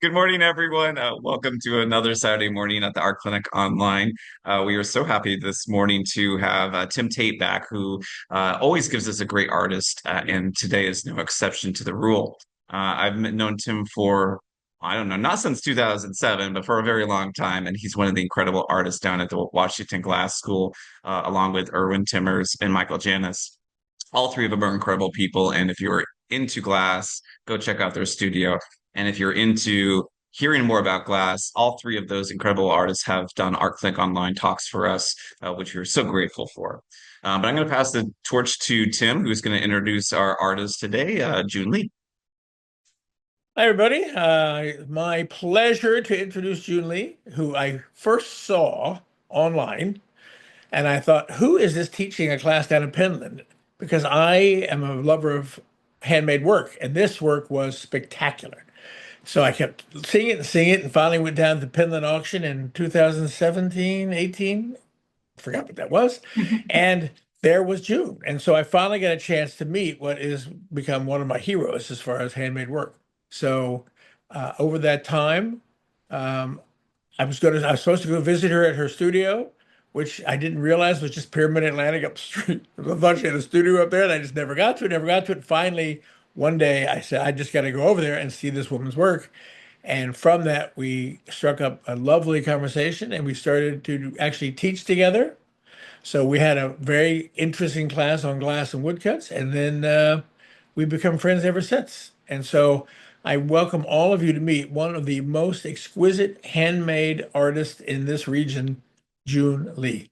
Good morning, everyone. Welcome to another Saturday morning at the Art Clinic Online. We are so happy this morning to have Tim Tate back, who always gives us a great artist, and today is no exception to the rule. I've known Tim for, I don't know, not since 2007, but for a very long time, and he's one of the incredible artists down at the Washington Glass School, along with Erwin Timmers and Michael Janis. All three of them are incredible people, and if you're into glass, go check out their studio. And if you're into hearing more about glass, all three of those incredible artists have done Art Clinic Online talks for us, which we're so grateful for. But I'm going to pass the torch to Tim, who's going to introduce our artist today, Jun Lee. Hi, everybody. My pleasure to introduce Jun Lee, who I first saw online. And I thought, who is this teaching a class down in Penland? Because I am a lover of handmade work, and this work was spectacular. So I kept seeing it, and finally went down to the Penland auction in 2017, 18. Forgot what that was. And there was June. And so I finally got a chance to meet what is become one of my heroes as far as handmade work. So over that time, um, I was supposed to go visit her at her studio, which I didn't realize was just Pyramid Atlantic up the street. I thought she had a studio up there, and I just never got to it. Finally, one day I said, I just got to go over there and see this woman's work. And from that, we struck up a lovely conversation, and we started to actually teach together. So we had a very interesting class on glass and woodcuts, and then we've become friends ever since. And so I welcome all of you to meet one of the most exquisite handmade artists in this region, Jun Lee.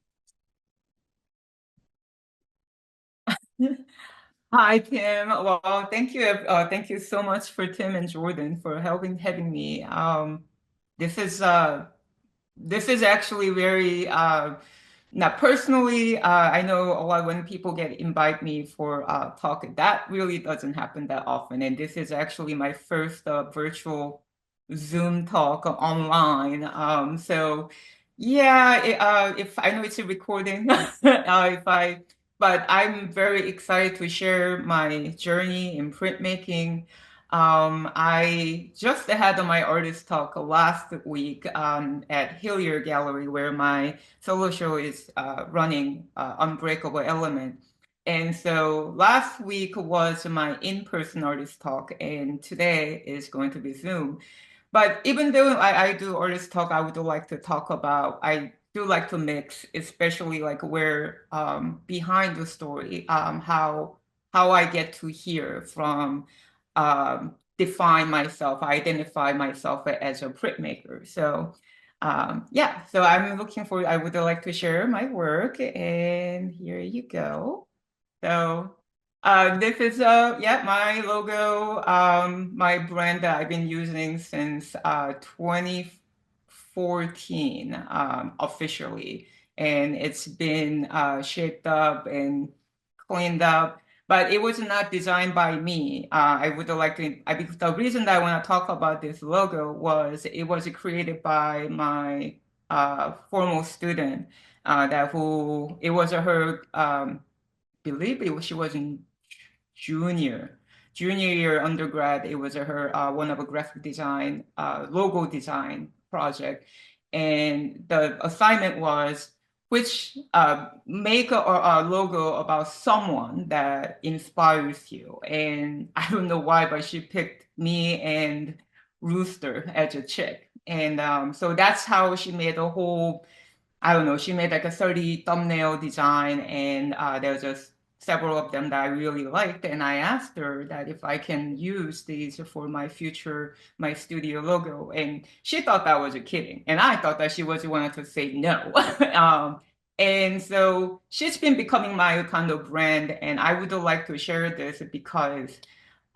Hi, Tim. Well, thank you so much for Tim and Jordan for helping having me. This is this is actually very now personally. I know a lot when people invite me for talk. That really doesn't happen that often, and this is actually my first virtual Zoom talk online. So yeah, if I know it's a recording, if I but I'm very excited to share my journey in printmaking. I just had my artist talk last week at Hillier Gallery, where my solo show is running Unbreakable Element. And so last week was my in-person artist talk, and today is going to be Zoom. But even though I do artist talk, I would like to talk about, I do like to mix, especially like where behind the story, how I get to hear from define myself, identify myself as a printmaker. So yeah, so I'm looking for, I would like to share my work, and here you go. So this is yeah, my logo, my brand that I've been using since 2014 officially, and it's been shaped up and cleaned up, but it was not designed by me. I would like to, the reason that I want to talk about this logo was it was created by my former student that who, it was her, believe it was, she was in junior year undergrad. It was her one of a graphic design logo design project, and the assignment was which make a logo about someone that inspires you. And I don't know why, but she picked me and Rooster as a chick, and so that's how she made a whole, I don't know, she made like a 30 thumbnail design, and there's just several of them that I really liked. And I asked her that if I can use these for my future, my studio logo. And she thought that was a kidding. And I thought that she was wanted to say no. And so she's been becoming my kind of brand. And I would like to share this because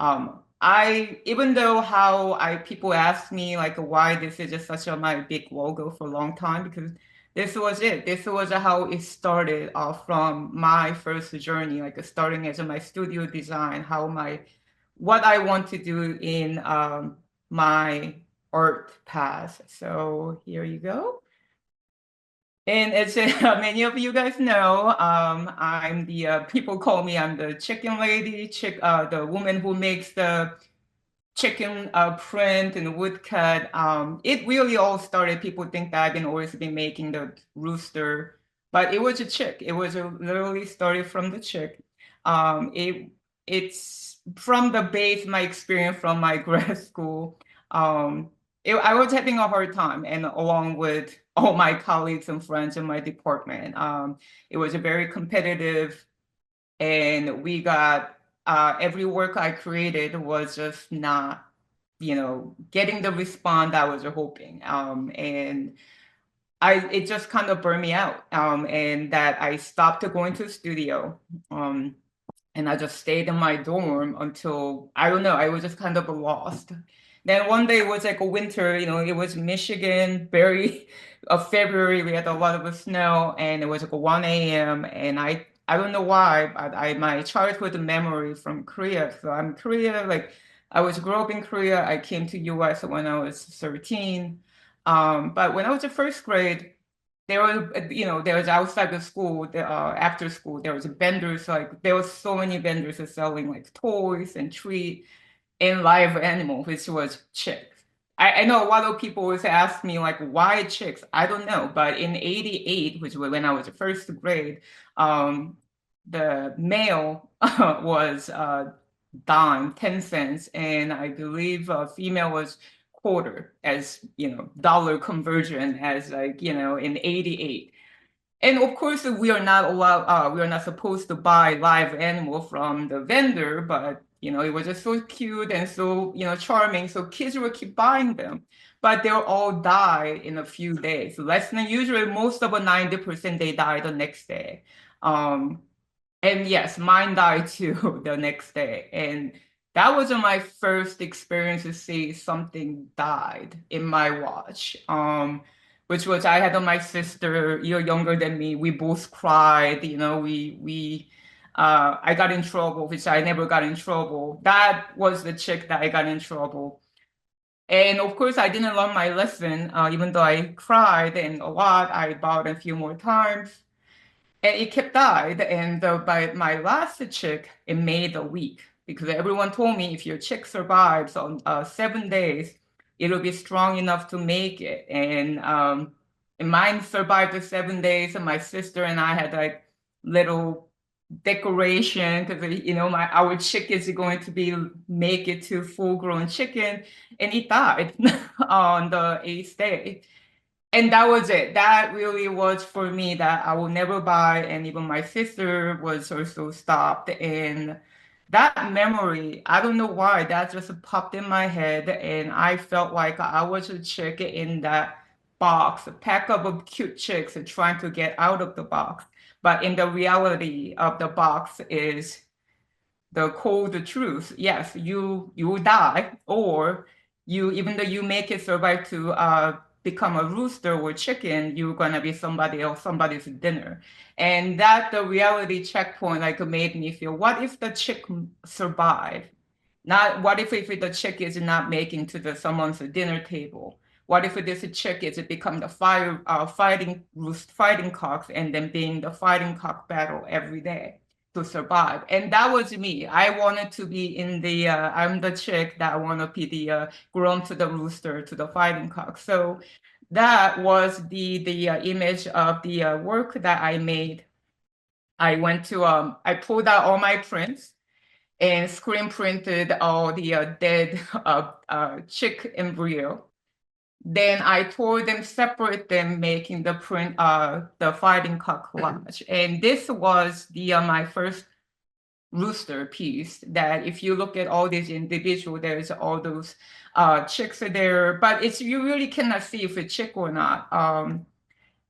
even though how people ask me like why this is just such a my big logo for a long time, because this was it. This was how it started from my first journey, like starting as my studio design, what I want to do in my art path. So here you go. And as many of you guys know, I'm the people call me I'm the chicken lady, the woman who makes the chicken print and woodcut. It really all started. People think that I've always been making the rooster, but it was a chick. It was literally started from the chick. It's from the base, my experience from my grad school. I was having a hard time, and along with all my colleagues and friends in my department, it was a very competitive, and we got every work I created was just not, getting the response I was hoping. And it just kind of burned me out. And that I stopped going to the studio. And I just stayed in my dorm until, I don't know, I was just kind of lost. Then one day it was like a winter, it was Michigan, very February, we had a lot of snow, and it was like 1 a.m. And I don't know why, but my childhood memory from Korea. So I'm Korea, like I was grew up in Korea. I came to US when I was 13. But when I was in first grade, there was outside the school, after school, there was vendors, like there was so many vendors selling like toys and treat and live animal, which was chicks. I know a lot of people always ask me like, why chicks? I don't know, but in '88, which was when I was in first grade, the male was dime, 10 cents, and I believe female was quarter, as dollar conversion, as like in '88. And of course, we are not allowed, we are not supposed to buy live animal from the vendor, but it was just so cute and so charming, so kids will keep buying them. But they'll all die in a few days, less than usually. Most of a 90% they die the next day. And yes, mine died too the next day. And that was my first experience to see something died in my watch. Which was, I had my sister, a year younger than me. We both cried. I got in trouble, which I never got in trouble. That was the chick that I got in trouble. And of course, I didn't learn my lesson, even though I cried and a lot. I bowed a few more times. And it kept died. And by my last chick, it made a week, because everyone told me if your chick survives on 7 days, it'll be strong enough to make it. And mine survived the 7 days. And my sister and I had like little decoration, because our chick is going to be make it to full grown chicken, and it died on the 8th day. And that was it. That really was for me that I will never buy. And even my sister was also stopped. And that memory, I don't know why, that just popped in my head. And I felt like I was a chick in that box, a pack of cute chicks trying to get out of the box. But in the reality of the box is the cold truth. Yes, you die, or even though you make it survive to become a rooster or chicken, you're gonna be somebody else, somebody's dinner. And that the reality checkpoint like made me feel, what if the chick survive? Not what if the chick is not making to someone's dinner table? What if this chick is become the fighting cocks, and then being the fighting cock battle every day to survive? And that was me. I wanted to be in the I'm the chick that want to be the grown to the rooster, to the fighting cock. So that was the image of the work that I made. I went to I pulled out all my prints and screen printed all the dead chick embryo. Then I tore them, separate them, making the print, the fighting cock collage. And this was my first rooster piece. That if you look at all these individual, there's all those chicks are there, but you really cannot see if it's chick or not.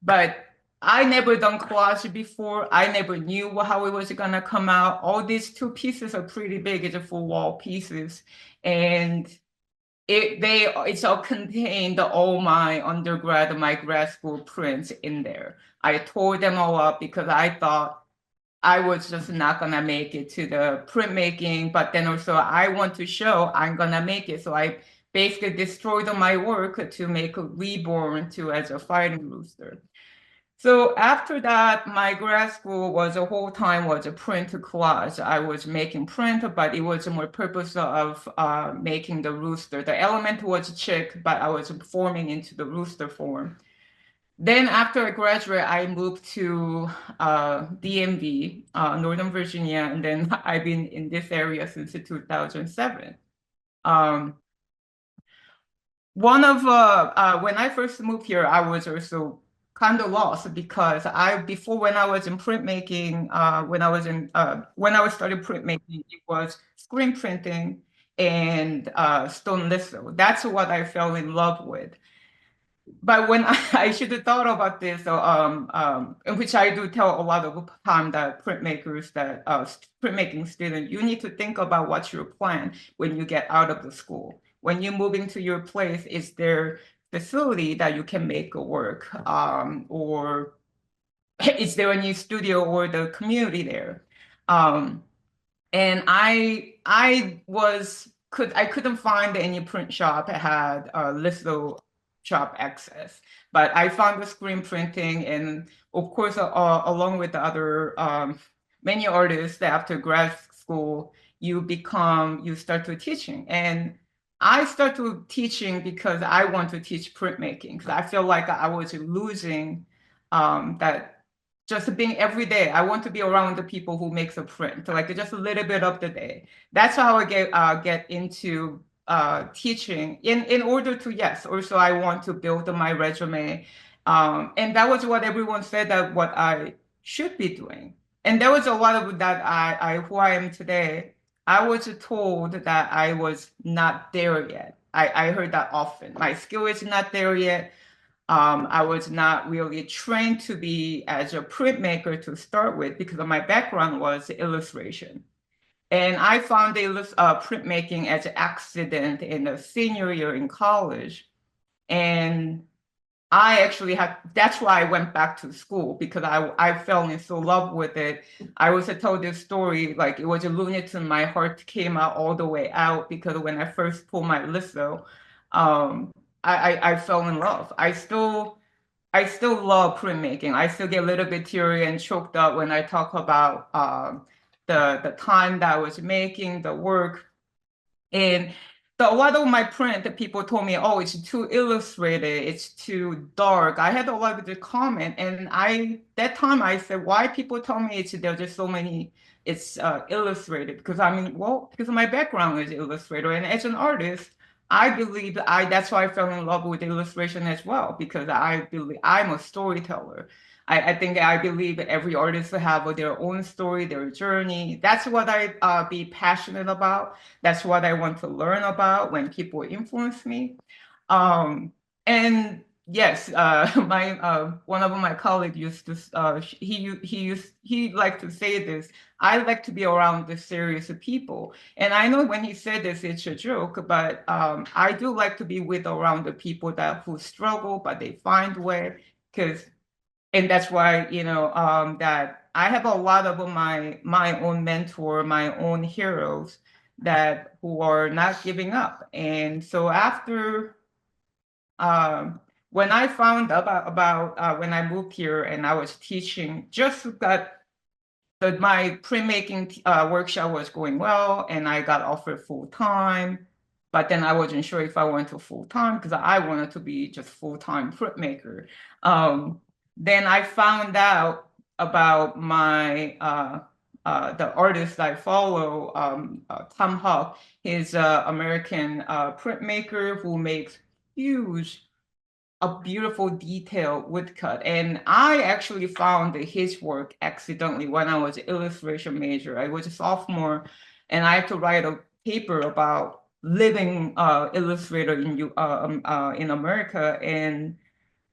But I never done collage before. I never knew how it was gonna come out. All these two pieces are pretty big. It's a full wall pieces, and it's all contained all my undergrad, my grad school prints in there. I tore them all up because I thought I was just not gonna make it to the printmaking, but then also I want to show I'm gonna make it. So I basically destroyed my work to make a reborn to as a fighting rooster. So after that, my grad school was a whole time was a print class. I was making print, but it was more purpose of making the rooster. The element was chick, but I was forming into the rooster form. Then after I graduated, I moved to DMV, Northern Virginia, and then I've been in this area since 2007. One of when I first moved here, I was also kind of lost because before when I was in printmaking, when I was started printmaking, it was screen printing and stone litho. That's what I fell in love with. But when I should have thought about this, in which I do tell a lot of time that printmakers, that printmaking students, you need to think about what's your plan when you get out of the school. When you move into your place, is there facility that you can make work, or is there a new studio or the community there? And I couldn't find any print shop that had litho shop access, but I found the screen printing, and of course, along with the other many artists that after grad school, you start to teaching. And I started teaching because I want to teach printmaking, because I feel like I was losing that just being every day. I want to be around the people who makes a print, like just a little bit of the day. That's how I get into teaching in order to, yes, also I want to build my resume. And that was what everyone said that what I should be doing. And there was a lot of that who I am today. I was told that I was not there yet. I heard that often. My skill is not there yet. I was not really trained to be as a printmaker to start with because of my background was illustration. And I found printmaking as an accident in the senior year in college. And I actually that's why I went back to school, because I fell in so love with it. I was told this story, like it was a lunatic, my heart came out all the way out, because when I first pulled my litho, I fell in love. I still love printmaking. I still get a little bit teary and choked up when I talk about the time that I was making the work. And a lot of my print that people told me, oh, it's too illustrated, it's too dark. I had a lot of the comment, and that time I said, why people tell me there's just so many, it's illustrated? Because I mean, well, because my background is illustrator, and as an artist, I believe that's why I fell in love with illustration as well, because I believe I'm a storyteller. I believe every artist will have their own story, their journey. That's what I be passionate about. That's what I want to learn about when people influence me. And yes, my one of my colleagues used to he liked to say this. I like to be around the serious people, and I know when he said this, it's a joke, but I do like to be around the people who struggle, but they find way, and that's why, that I have a lot of my own mentor, my own heroes who are not giving up. And so after when I found about when I moved here and I was teaching, just got my printmaking workshop was going well, and I got offered full time. But then I wasn't sure if I went to full time, because I wanted to be just full-time printmaker. Then I found out about the artist I follow, Tom Huck. He's an American printmaker who makes a beautiful detailed woodcut. And I actually found his work accidentally when I was an illustration major. I was a sophomore, and I had to write a paper about living illustrator in America. And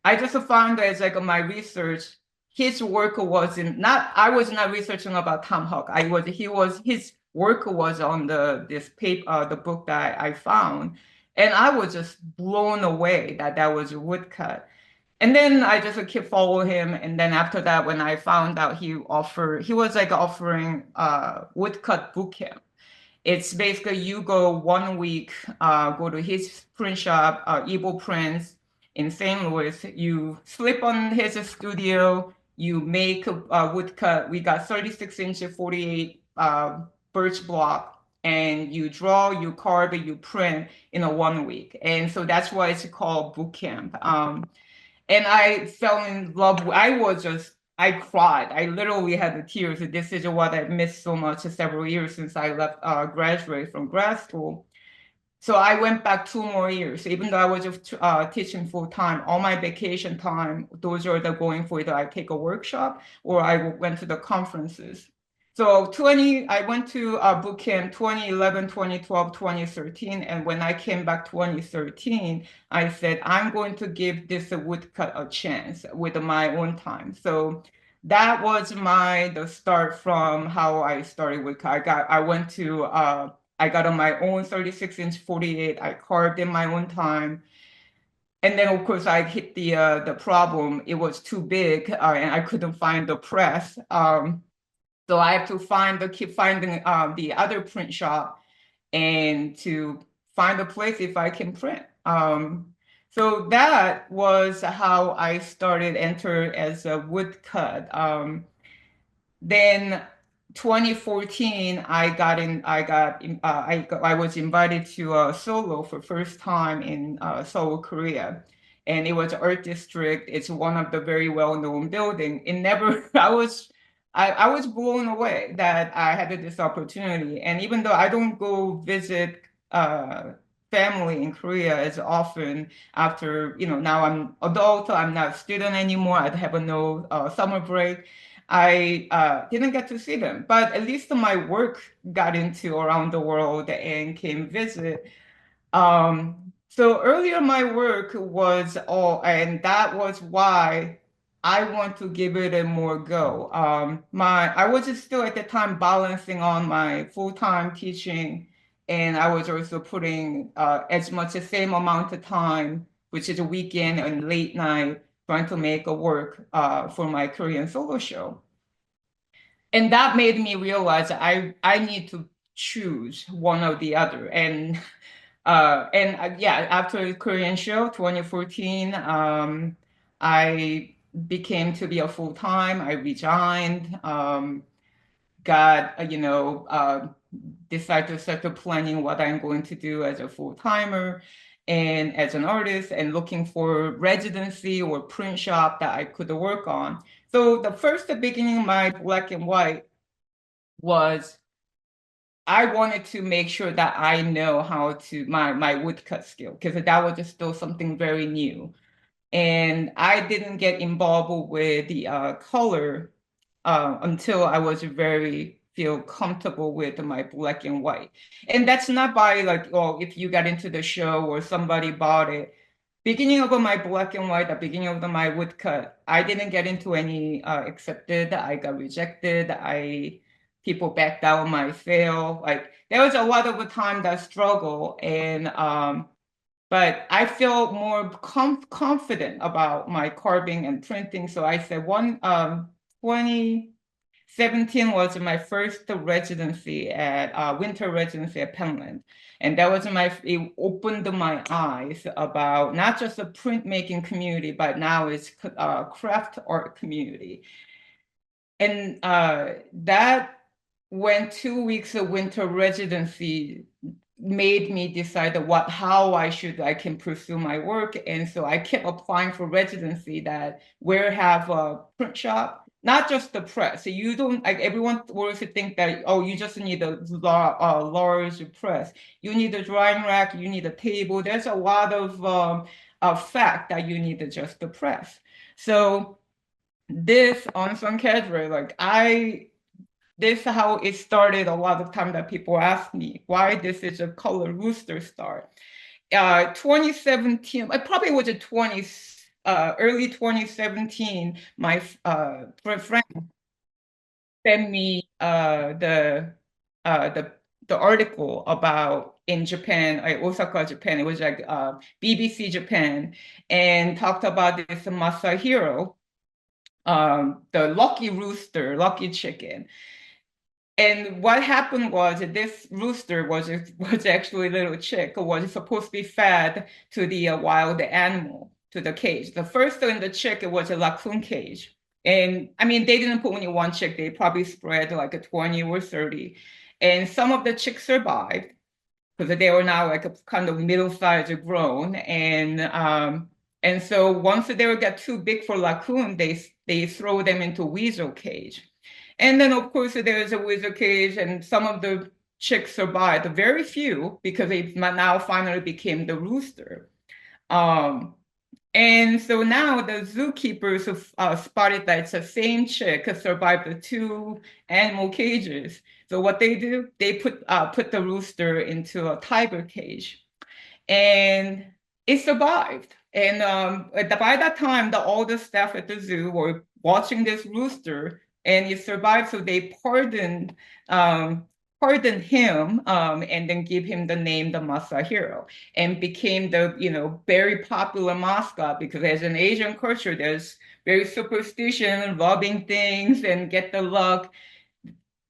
I just found that as like my research, his work I was not researching about Tom Huck. His work was on this paper, the book that I found. And I was just blown away that was a woodcut. And then I just kept following him. And then after that, when I found out he was like offering woodcut boot camp. It's basically you go 1 week, go to his print shop, Evo Prints, in St. Louis. You slip on his studio, you make a woodcut. We got 36-inch 48 birch block, and you draw, you carve, you print in a 1 week. And so that's why it's called boot camp. And I fell in love. I cried. I literally had the tears. This is what I missed so much several years since I left, graduated from grad school. So I went back 2 more years, even though I was just teaching full time. All my vacation time, those are the going for either I take a workshop or I went to the conferences. So I went to boot camp 2011, 2012, 2013. And when I came back 2013, I said, I'm going to give this woodcut a chance with my own time. So that was the start from how I started woodcut. I got on my own 36-inch 48. I carved in my own time. And then, of course, I hit the problem. It was too big, and I couldn't find the press. So I have to keep finding the other print shop and to find a place if I can print. So that was how I entered as a woodcut. Then 2014, I was invited to Seoul for first time in Seoul, Korea. And it was Art District. It's one of the very well-known building. I was blown away that I had this opportunity. And even though I don't go visit family in Korea as often after, now I'm adult, I'm not a student anymore, I have no summer break. I didn't get to see them, but at least my work got into around the world and came visit. So earlier my work was and that was why I want to give it a more go. I was still at the time balancing on my full-time teaching, and I was also putting as much the same amount of time, which is a weekend and late night, trying to make a work for my Korean solo show. And that made me realize I need to choose one or the other. And yeah, after the Korean show, 2014, I became to be a full-time. I resigned, decided to start planning what I'm going to do as a full-timer and as an artist, and looking for residency or print shop that I could work on. So the beginning of my black and white was I wanted to make sure that I know how to my woodcut skill, because that was just still something very new. And I didn't get involved with the color until I was feel comfortable with my black and white. And that's not by if you got into the show or somebody bought it. Beginning of my black and white, the beginning of my woodcut, I didn't get into any accepted. I got rejected. People backed out of my sale. There was a lot of the time that struggle, and but I felt more confident about my carving and printing. So I said 2017 was my first residency winter residency at Penland. And that was it opened my eyes about not just the printmaking community, but now it's craft art community. And that when 2 weeks of winter residency made me decide how I can pursue my work. And so I kept applying for residency where have a print shop, not just the press. So you don't, everyone wants to think that, oh, you just need a large press. You need a drying rack, you need a table. There's a lot of fact that you need just the press. So this unsung cadre, this is how it started. A lot of time that people ask me why this is a color rooster start. 2017, it probably was early 2017. My friend sent me the article about in Japan, Osaka, Japan. It was BBC Japan, and talked about this Masahiro, the lucky rooster, lucky chicken. And what happened was this rooster was actually a little chick, was supposed to be fed to the wild animal. to the cage. The first in the chick, it was a raccoon cage. And I mean, they didn't put only one chick, they probably spread like a 20 or 30. And some of the chicks survived because they were now like a kind of middle-sized or grown. And so once they would get too big for raccoon, they throw them into weasel cage. And then of course there's a weasel cage, and some of the chicks survived, very few, because they now finally became the rooster. And so now the zookeepers have spotted that it's the same chick has survived the two animal cages. So what they do, they put the rooster into a tiger cage, and it survived. And by that time, all the staff at the zoo were watching this rooster, and it survived. So they pardoned him, and then give him the name the Masahiro, and became the very popular mascot, because as an Asian culture, there's very superstition, rubbing things and get the luck.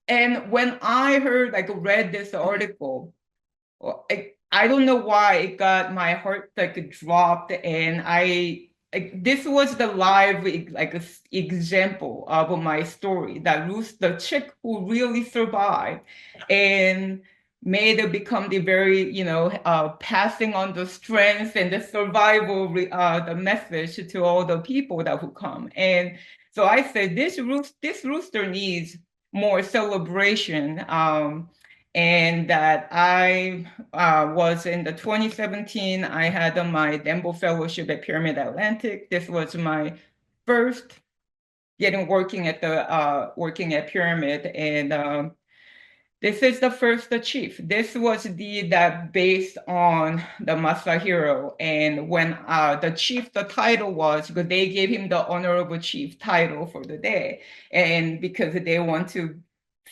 And when I read this article, I don't know why it got my heart dropped, and this was the live example of my story, that the chick who really survived and made it become the very passing on the strength and the survival the message to all the people that who come. And so I said this rooster needs more celebration. And that I was in the 2017, I had my Denver Fellowship at Pyramid Atlantic. This was my first working at Pyramid, and this is the first chief. This was that based on the Masahiro, and when the chief, the title was because they gave him the honorable chief title for the day, and because they want to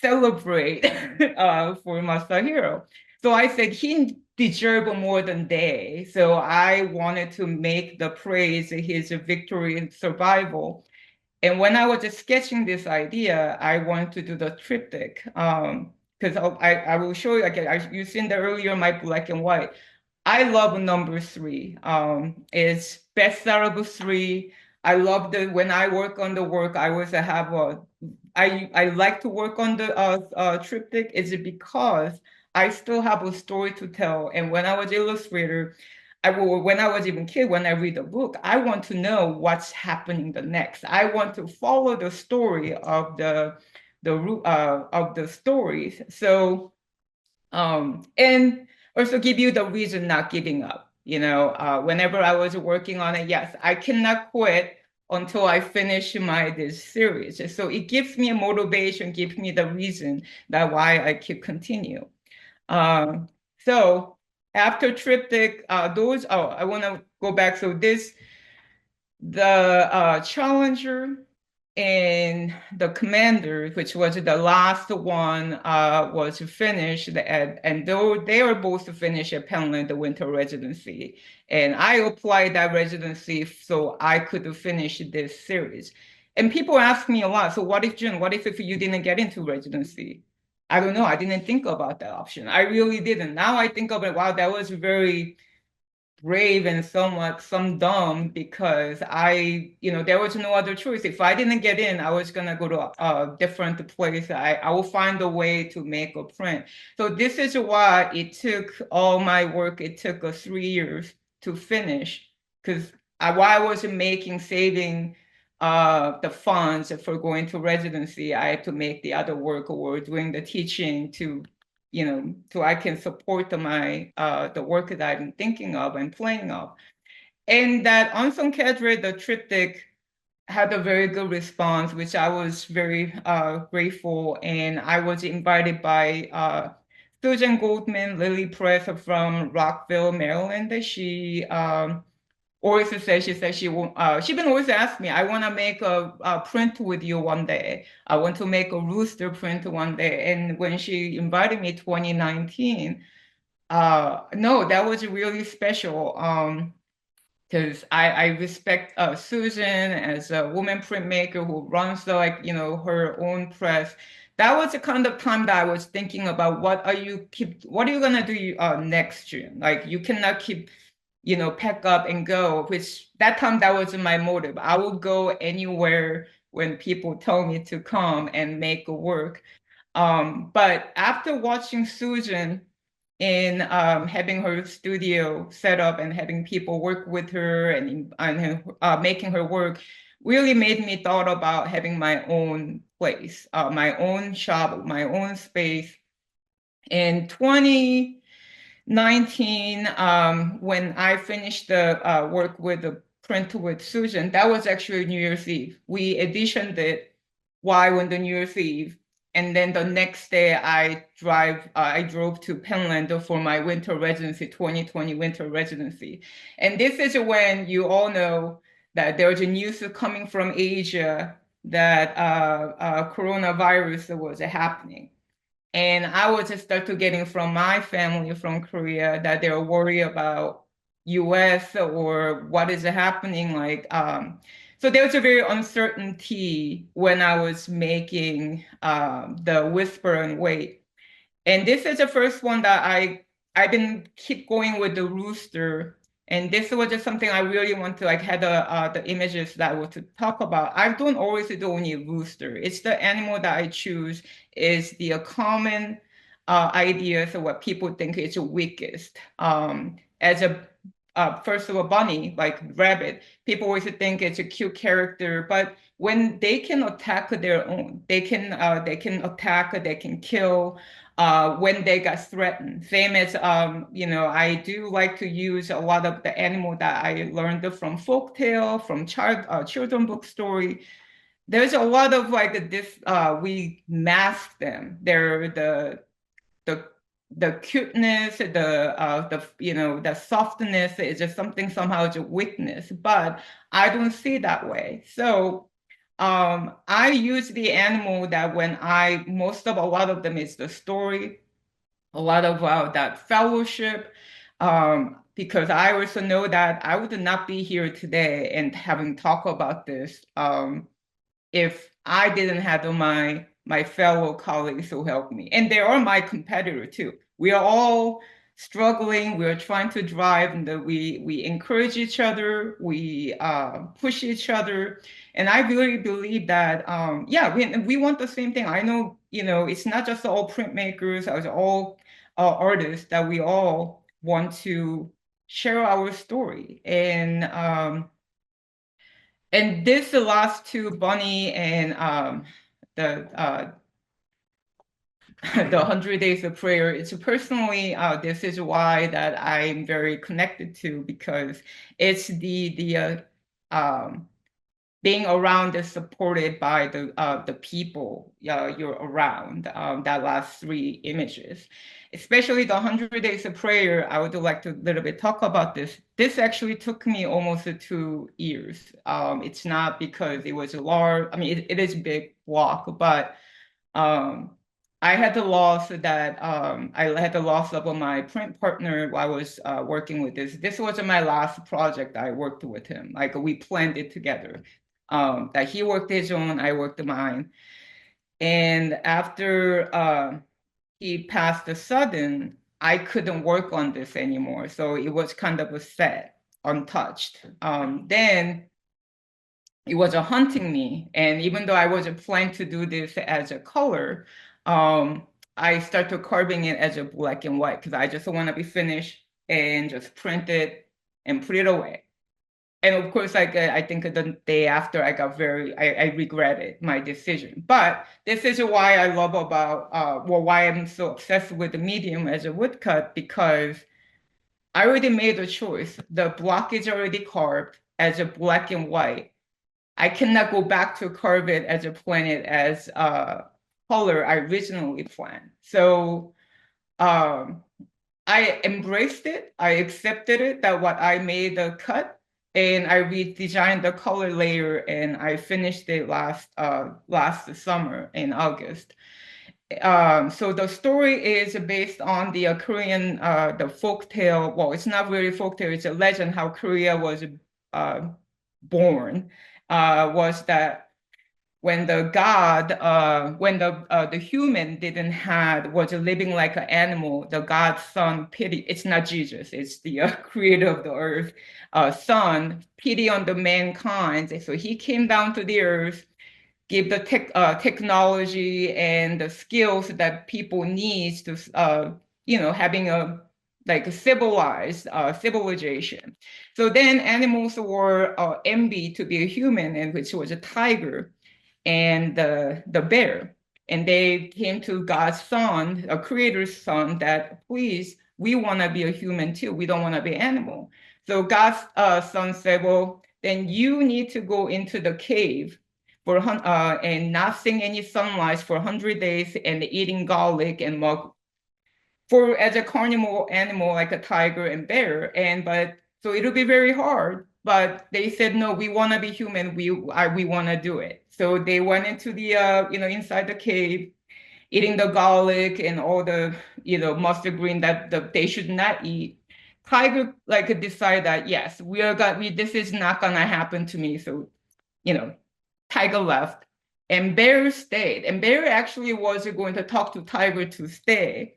celebrate for Masahiro. So I said he deserved more than they. So I wanted to make the praise his victory and survival. And when I was just sketching this idea, I wanted to do the triptych, because I will show you, you seen that earlier, my black and white. I love number 3. It's bestseller 3. I love when I work on the work, I always have I like to work on the triptych is because I still have a story to tell. And when I was illustrator, when I was even kid, when I read a book, I want to know what's happening the next. I want to follow the story of the stories. So, and also give you the reason not giving up. Whenever I was working on it, yes, I cannot quit until I finish this series. So it gives me a motivation, gives me the reason that why I keep continue. So after triptych, I want to go back. So the Challenger and the Commander, which was the last one, was finished, and they are both finished at Penland, the winter residency. And I applied that residency so I could finish this series. And people ask me a lot, so what if you didn't get into residency? I don't know. I didn't think about that option. I really didn't. Now I think of it, wow, that was very brave and some dumb, because there was no other choice. If I didn't get in, I was gonna go to a different place. I will find a way to make a print. So this is why it took all my work. It took 3 years to finish, because while I was saving the funds for going to residency, I had to make the other work or doing the teaching so I can support the work that I've been thinking of and playing of. And that Unsung Cadre, the triptych, had a very good response, which I was very grateful. And I was invited by Susan Goldman, Lily Press from Rockville, Maryland. She always says, she been always ask me, I want to make a print with you one day. I want to make a rooster print one day. And when she invited me 2019, no, that was really special. Because I respect Susan as a woman printmaker who runs her own press. That was the kind of time that I was thinking about what are you gonna do next, June? Like, you cannot keep pack up and go, which that time that was my motive. I will go anywhere when people tell me to come and make a work. But after watching Susan in having her studio set up and having people work with her and making her work, really made me thought about having my own place, my own shop, my own space. In 2019, when I finished the work with the print with Susan, that was actually New Year's Eve. We editioned it while on the New Year's Eve. And then the next day I drove to Penland for my winter residency, 2020 winter residency. And this is when you all know that there's a news coming from Asia that coronavirus was happening. And I was just start to getting from my family from Korea that they're worried about US or what is happening. So there was a very uncertainty when I was making the Whisper and Wait. And this is the first one that I've been keep going with the rooster. And this was just something I really want to had the images that I want to talk about. I don't always do only rooster. It's the animal that I choose is the common ideas of what people think is weakest. As a first of all, bunny, like rabbit, people always think it's a cute character, but when they can attack their own, they can attack, they can kill when they got threatened. Same as I do like to use a lot of the animal that I learned from folktale, from children book story. There's a lot of this. We mask them. They're the cuteness, the softness is just something somehow it's a weakness, but I don't see that way. So I use the animal that when a lot of them is the story, a lot of that fellowship, because I also know that I would not be here today and having talk about this if I didn't have my fellow colleagues who helped me. And they are my competitor too. We are all struggling. We are trying to drive, and we encourage each other. We push each other. And I really believe that, we want the same thing. I know, it's not just all printmakers, it's all artists that we all want to share our story. And this, the last two, Bunny and the 100 Days of Prayer, it's personally, this is why that I'm very connected to, because it's the being around is supported by the people you're around, that last three images. Especially the 100 Days of Prayer, I would like to a little bit talk about this. This actually took me almost 2 years. It's not because it was a large, it is a big walk, but I had the loss of my print partner while I was working with this. This was my last project I worked with him. We planned it together. That he worked his own, I worked mine. And after he passed sudden, I couldn't work on this anymore. So it was kind of a set, untouched. Then it was haunting me. And even though I was planning to do this as a color, I started carving it as a black and white because I just want to be finished and just print it and put it away. And of course, I think the day after I regretted my decision. But this is why I love about, why I'm so obsessed with the medium as a woodcut, because I already made a choice. The block is already carved as a black and white. I cannot go back to carve it as a planet as a color I originally planned. So I embraced it. I accepted it, that what I made the cut. And I redesigned the color layer, and I finished it last summer in August. So the story is based on the Korean the folk tale. Well, it's not really folk tale; it's a legend how Korea was born. Was that when the God, when the human was living like an animal, the God's son pity. It's not Jesus, it's the creator of the earth, son pity on the mankind. So he came down to the earth, give the technology and the skills that people need to, having a like civilized civilization. So then animals were envied to be a human, and which was a tiger and the bear. And they came to God's son, a creator's son, that please, we want to be a human too. We don't want to be animal. So God's son said, well, then you need to go into the cave and not seeing any sunlight for 100 days and eating garlic and mug for as a carnivore animal like a tiger and bear. But so it'll be very hard. But they said, no, we want to be human. We want to do it. So they went into the inside the cave, eating the garlic and all the mustard green that they should not eat. Tiger decided that yes, this is not gonna happen to me. So Tiger left, and Bear stayed. And Bear actually was going to talk to Tiger to stay.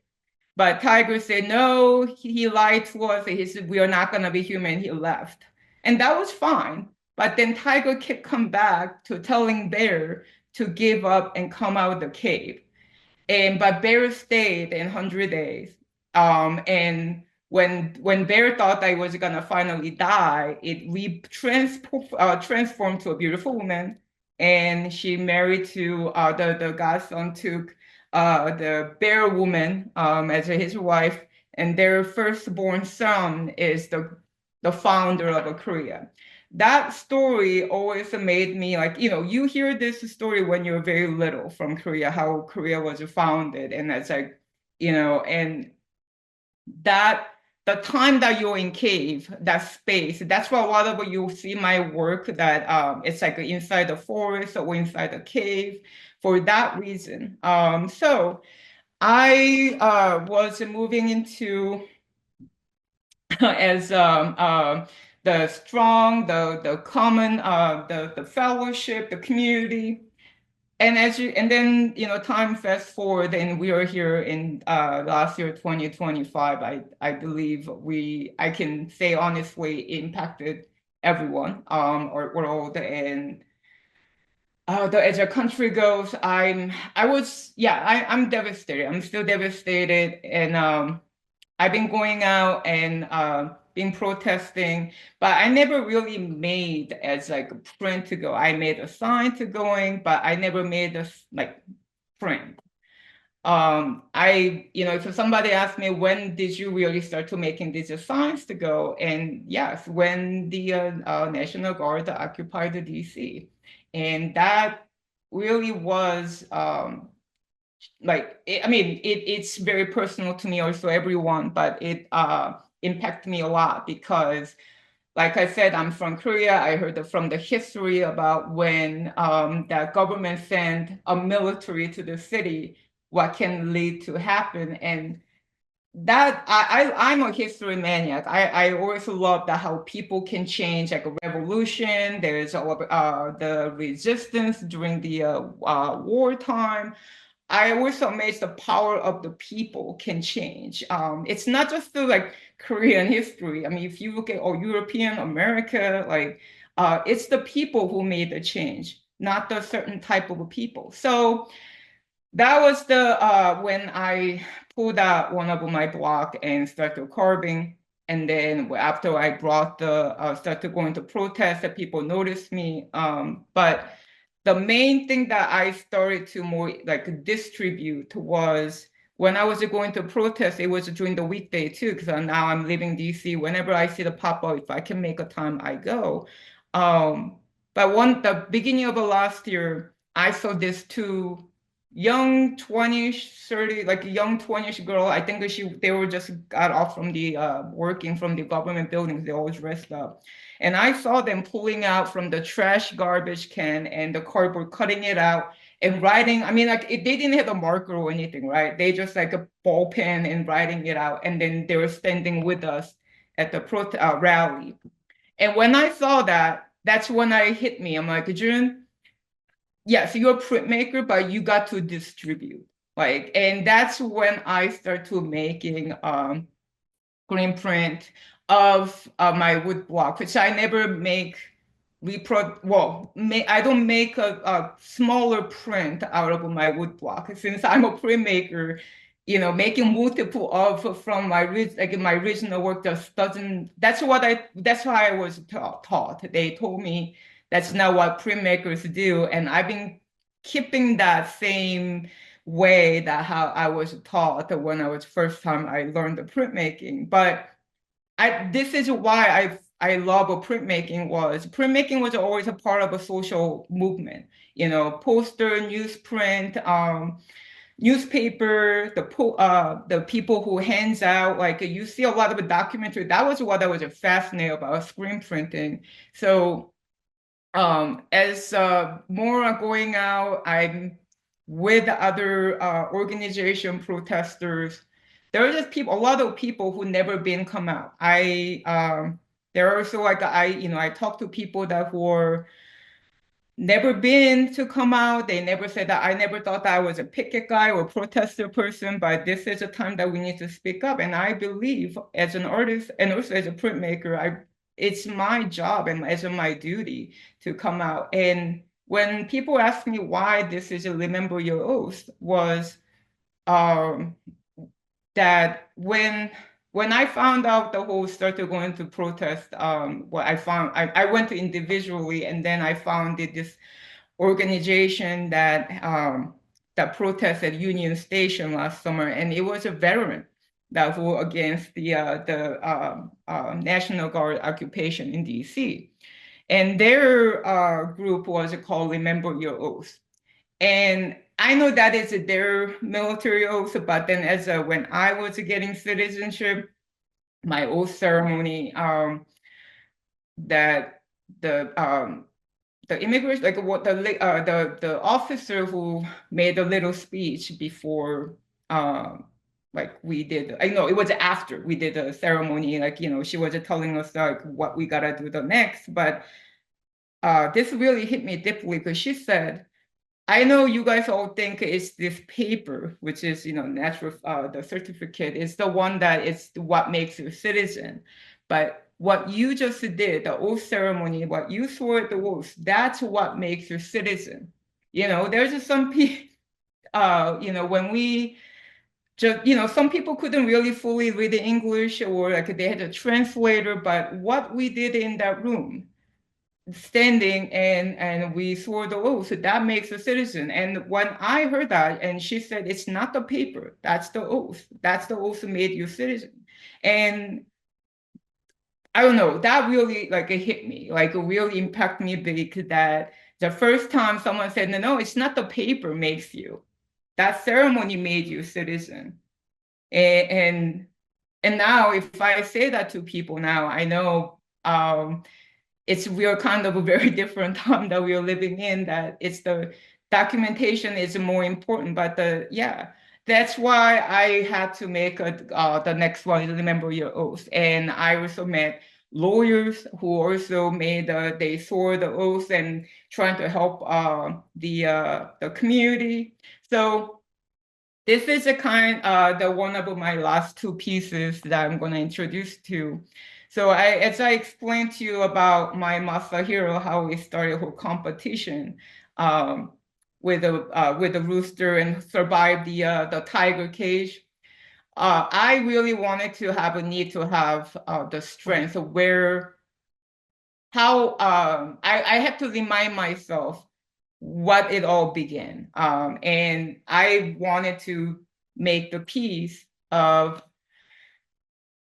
But Tiger said, no, he lied to us. He said, we are not going to be human. He left. And that was fine. But then Tiger kept come back to telling Bear to give up and come out of the cave. But Bear stayed in 100 days. And when Bear thought that he was going to finally die, it transformed to a beautiful woman. And she married to the godson took the bear woman as his wife, and their firstborn son is the founder of Korea. That story always made me you hear this story when you're very little from Korea, how Korea was founded, and that's and that the time that you're in cave, that space, that's why a lot of you see my work that it's like inside the forest or inside the cave for that reason. So I was moving into as the strong, the common, the fellowship, the community. And then time fast forward, and we are here in last year 2025. I believe I can say honestly impacted everyone or world. And as a country goes, I'm devastated. I'm still devastated, and I've been going out and been protesting, but I never really made as like a print to go. I made a sign to going, but I never made a print. If somebody asked me, when did you really start to making these signs to go? And yes, when the National Guard occupied the DC. And that really was it's very personal to me, also everyone, but it impacted me a lot because, like I said, I'm from Korea. I heard from the history about when that government sent a military to the city, what can lead to happen. And that I'm a history maniac. I always love that how people can change, like a revolution. There's the resistance during the wartime. I was amazed the power of the people can change. It's not just the Korean history. I mean, if you look at European America, it's the people who made the change, not the certain type of people. So that was when I pulled out one of my block and started carving. And then after I brought started going to protest, that people noticed me. But the main thing that I started to more distribute was when I was going to protest, it was during the weekday too, because now I'm living DC. Whenever I see the pop-up, if I can make a time, I go. But the beginning of the last year, I saw this two young 20s, 30, young 20s girl. I think they were just got off from the working from the government buildings. They always dressed up. And I saw them pulling out from the trash garbage can and the cardboard, cutting it out and writing. I mean, they didn't have a marker or anything, right? They just a ball pen and writing it out. And then they were standing with us at the rally. And when I saw that, that's when it hit me. I'm like, Jun, yes, you're a printmaker, but you got to distribute. Like, and that's when I start to making screen print of my wood block, which I never make I don't make a smaller print out of my wood block. Since I'm a printmaker, making multiple of from my my original work just doesn't. That's how I was taught. They told me that's not what printmakers do, and I've been keeping that same way that how I was taught when I was first time I learned the printmaking. But this is why I love what printmaking was always a part of a social movement. Poster, newsprint, newspaper, the people who hands out, like you see a lot of a documentary. That was what I was fascinated about screen printing. So as more are going out, I'm with other organization protesters. There are just a lot of people who never been come out. There are also like I talk to people that who are never been to come out. They never said that. I never thought that I was a picket guy or protester person, but this is a time that we need to speak up. And I believe as an artist and also as a printmaker, it's my job and as my duty to come out. And when people ask me why this is a Remember Your Oath was that when I found out the whole started going to protest, what I found, I went to individually, and then I founded this organization that protested Union Station last summer, and it was a veteran that were against the National Guard occupation in DC. And their group was called Remember Your Oath. And I know that is their military oath, but then when I was getting citizenship, my oath ceremony, that the immigration, like what the officer who made a little speech before, like we did, I know it was after we did the ceremony, like she was telling us like what we gotta do the next, but this really hit me deeply because she said, I know you guys all think it's this paper, which is, natural, the certificate is the one that is what makes you a citizen. But what you just did, the oath ceremony, what you swore the oath, that's what makes you a citizen. There's some people, when we just, some people couldn't really fully read the English or like they had a translator, but what we did in that room, standing and we swore the oath, so that makes a citizen. And when I heard that, and she said, it's not the paper, that's the oath that made you citizen. And I don't know, that really like it hit me, like it really impacted me big, that the first time someone said, no, it's not the paper makes you, that ceremony made you citizen. And now if I say that to people now, I know we are kind of a very different time that we are living in, that it's the documentation is more important, but that's why I had to make the next one, Remember Your Oath. And I also met lawyers who also they swore the oath and trying to help the community. So this is the one of my last two pieces that I'm going to introduce to. So as I explained to you about my Masahiro, how we started a whole competition with a rooster and survived the tiger cage. I really wanted to have a need to have the strength of I had to remind myself what it all began. And I wanted to make the piece of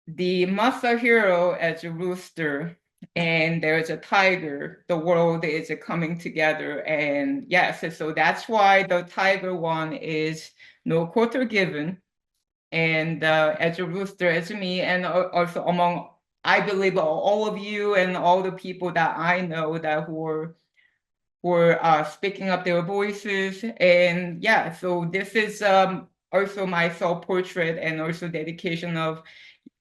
the Masahiro as a rooster, and there's a tiger. The world is coming together, and yes, so that's why the tiger one is no quarter given, and as a rooster, as me, and also among, I believe, all of you and all the people that I know that who are speaking up their voices, and so this is also my self-portrait and also dedication of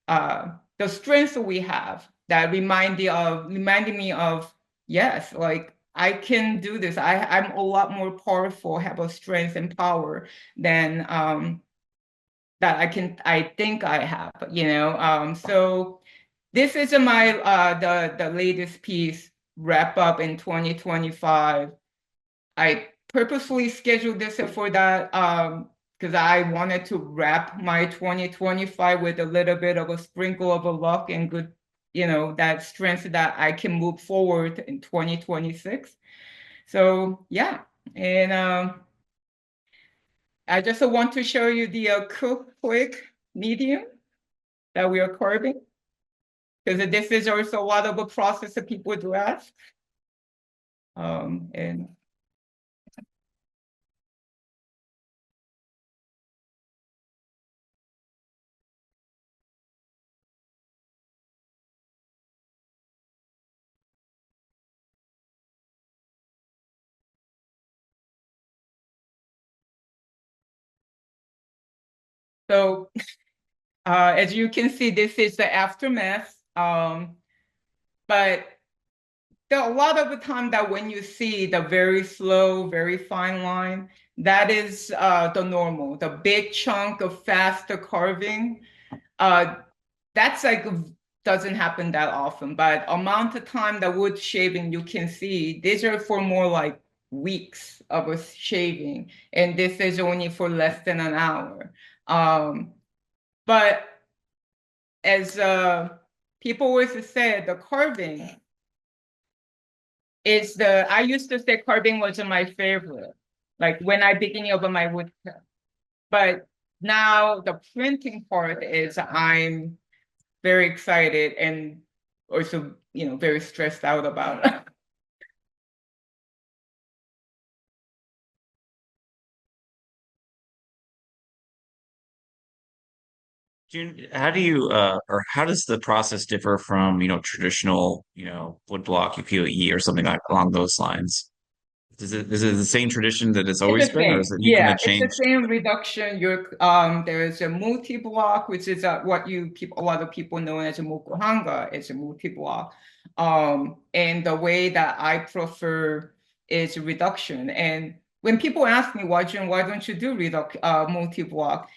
the strengths we have that reminded me of, yes, like I can do this. I'm a lot more powerful, have a strength and power than that I think I have, So this is my the latest piece, wrap up in 2025. I purposefully scheduled this for that because I wanted to wrap my 2025 with a little bit of a sprinkle of a luck and good, that strength that I can move forward in 2026. So yeah, and I just want to show you the quick medium that we are carving, because this is also a lot of a process that people do ask. And so as you can see, this is the aftermath. But there are a lot of the time that when you see the very slow, very fine line, that is the normal. The big chunk of faster carving, that's like doesn't happen that often. But amount of time that wood shaving you can see, these are for more like weeks of a shaving, and this is only for less than an hour. But as people always say, the carving I used to say carving was my favorite, like when I beginning of my woodcut. But now the printing part is I'm very excited and also, very stressed out about it. Jun, how do you or how does the process differ from, traditional, woodblock UPOE or something like along those lines? Is it the same tradition that it's It's always the been, or is same. it you kind Yeah, of it's the changed? same reduction. There's a multi-block, which is what a lot of people know as a mokuhanga. It's a multi-block. And the way that I prefer is reduction. And when people ask me, why don't you do multi-block?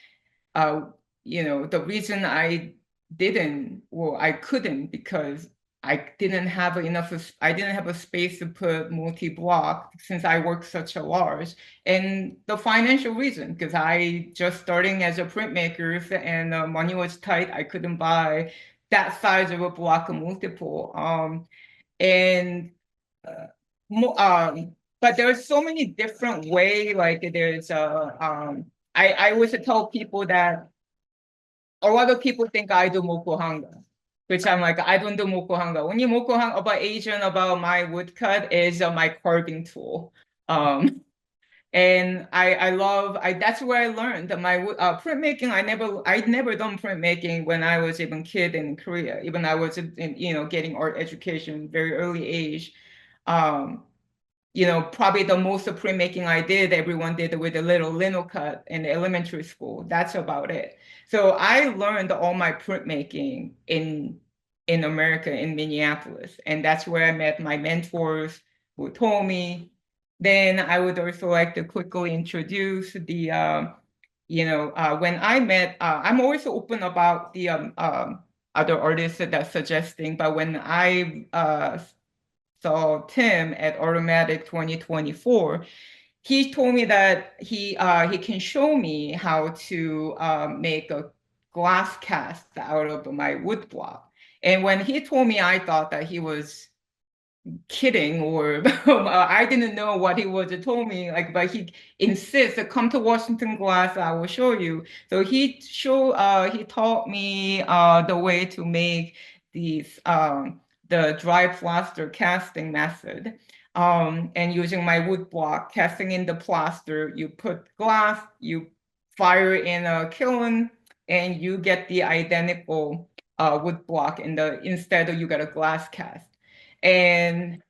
The reason I didn't, or I couldn't, because I didn't have a space to put multi-block since I work such a large, and the financial reason, because I just starting as a printmaker and money was tight. I couldn't buy that size of a block of multiple. And uh, but there's so many different way. Like there's I always tell people that a lot of people think I do mokuhanga, which I'm like, I don't do mokuhanga. When you mokuhanga about Asian, about my woodcut is my carving tool. And that's where I learned that my printmaking. I'd never done printmaking when I was even kid in Korea. Even I was getting art education very early age. Um, probably the most of printmaking I did, everyone did with a little lino cut in elementary school. That's about it. So I learned all my printmaking in America, in Minneapolis. And that's where I met my mentors who told me. Then I would also like to quickly introduce when I met, I'm always open about the other artists that suggesting, but when I saw Tim at Automatic 2024, he told me that he can show me how to make a glass cast out of my wood block. And when he told me, I thought that he was kidding, or I didn't know what he was told me, like, but he insists, come to Washington Glass, I will show you. So he taught me the way to make these the dry plaster casting method. And using my wood block, casting in the plaster, you put glass, you fire in a kiln, and you get the identical wood block instead of you get a glass cast. And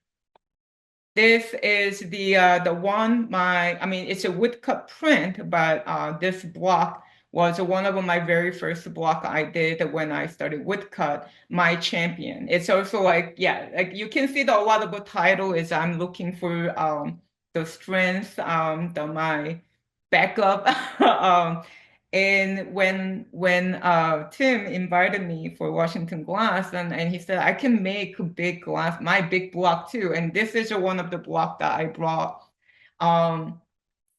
this is the one, I mean, it's a woodcut print, but this block was one of my very first block I did when I started woodcut, My Champion. It's also like, yeah, like you can see that a lot of the title is I'm looking for the strength, my backup. And when Tim invited me for Washington Glass, and he said I can make big glass, my big block too, and this is one of the block that I brought.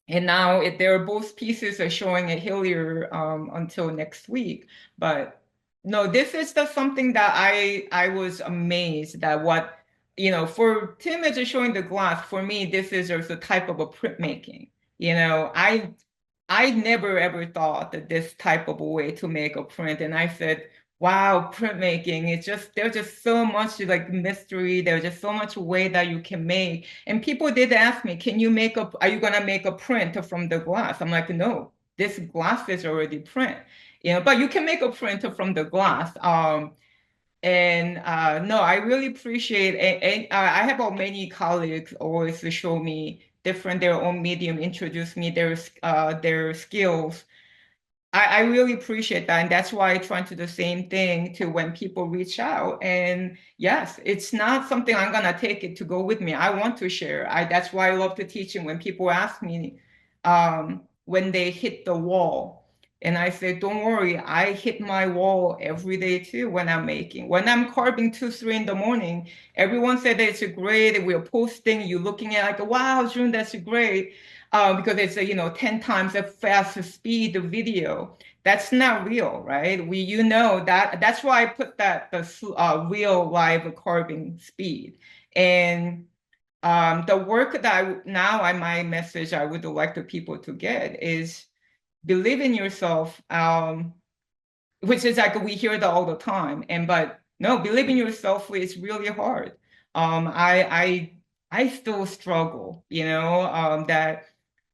And now there are both pieces are showing at Hillier until next week. But no, this is the something that I was amazed that what, for Tim is showing the glass. For me, this is also a type of a printmaking. I never ever thought that this type of a way to make a print. And I said, wow, printmaking, there's just so much like mystery. There's just so much way that you can make. And people did ask me, are you gonna make a print from the glass? I'm like, no, this glass is already print. But you can make a print from the glass. No, I really appreciate it. And I have many colleagues always show me their own medium, introduce me their skills. I really appreciate that. And that's why I try to do the same thing to when people reach out. And yes, it's not something I'm gonna take it to go with me. I want to share. That's why I love to teach. And when people ask me when they hit the wall, and I say, don't worry, I hit my wall every day too when I'm making. When I'm carving 2, 3 in the morning, everyone said that it's great. We're posting, you're looking at like, wow, Jun, that's great. Because it's a 10 times a faster speed of video. That's not real, right? That's why I put the real live carving speed. And the work that my message I would like the people to get is believe in yourself, which is like we hear that all the time. But no, believe in yourself is really hard. I still struggle, that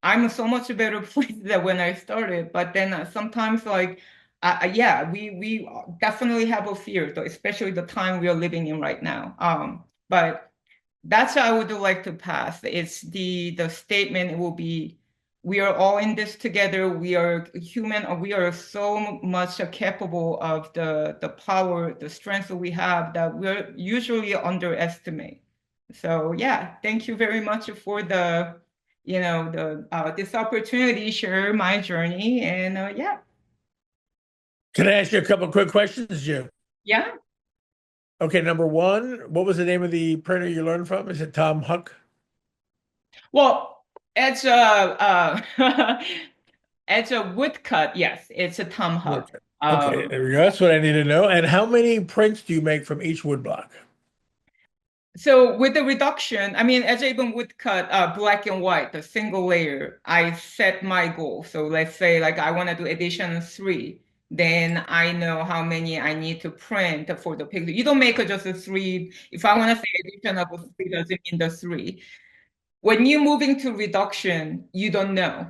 I'm so much better place than when I started. But then sometimes like, yeah, we definitely have a fear, though, especially the time we are living in right now. But that's how I would like to pass. It's the statement will be, we are all in this together. We are human. We are so much capable of the power, the strength that we have that we're usually underestimate. So yeah, thank you very much for this opportunity, share my journey, and yeah. Can I ask you a couple of quick questions, Jim? Yeah. Okay, number one, what was the name of the printer you learned from? Is it Tom Huck? Well, it's it's a woodcut. Yes, it's a Tom Huck. Okay, there we go. That's what I need to know. And how many prints do you make from each woodblock? So with the reduction, I mean, as I even woodcut black and white, the single layer, I set my goal. So let's say like I want to do edition 3, then I know how many I need to print for the picture. You don't make just a 3. If I want to say edition of a 3, doesn't mean the 3. When you're moving to reduction, you don't know.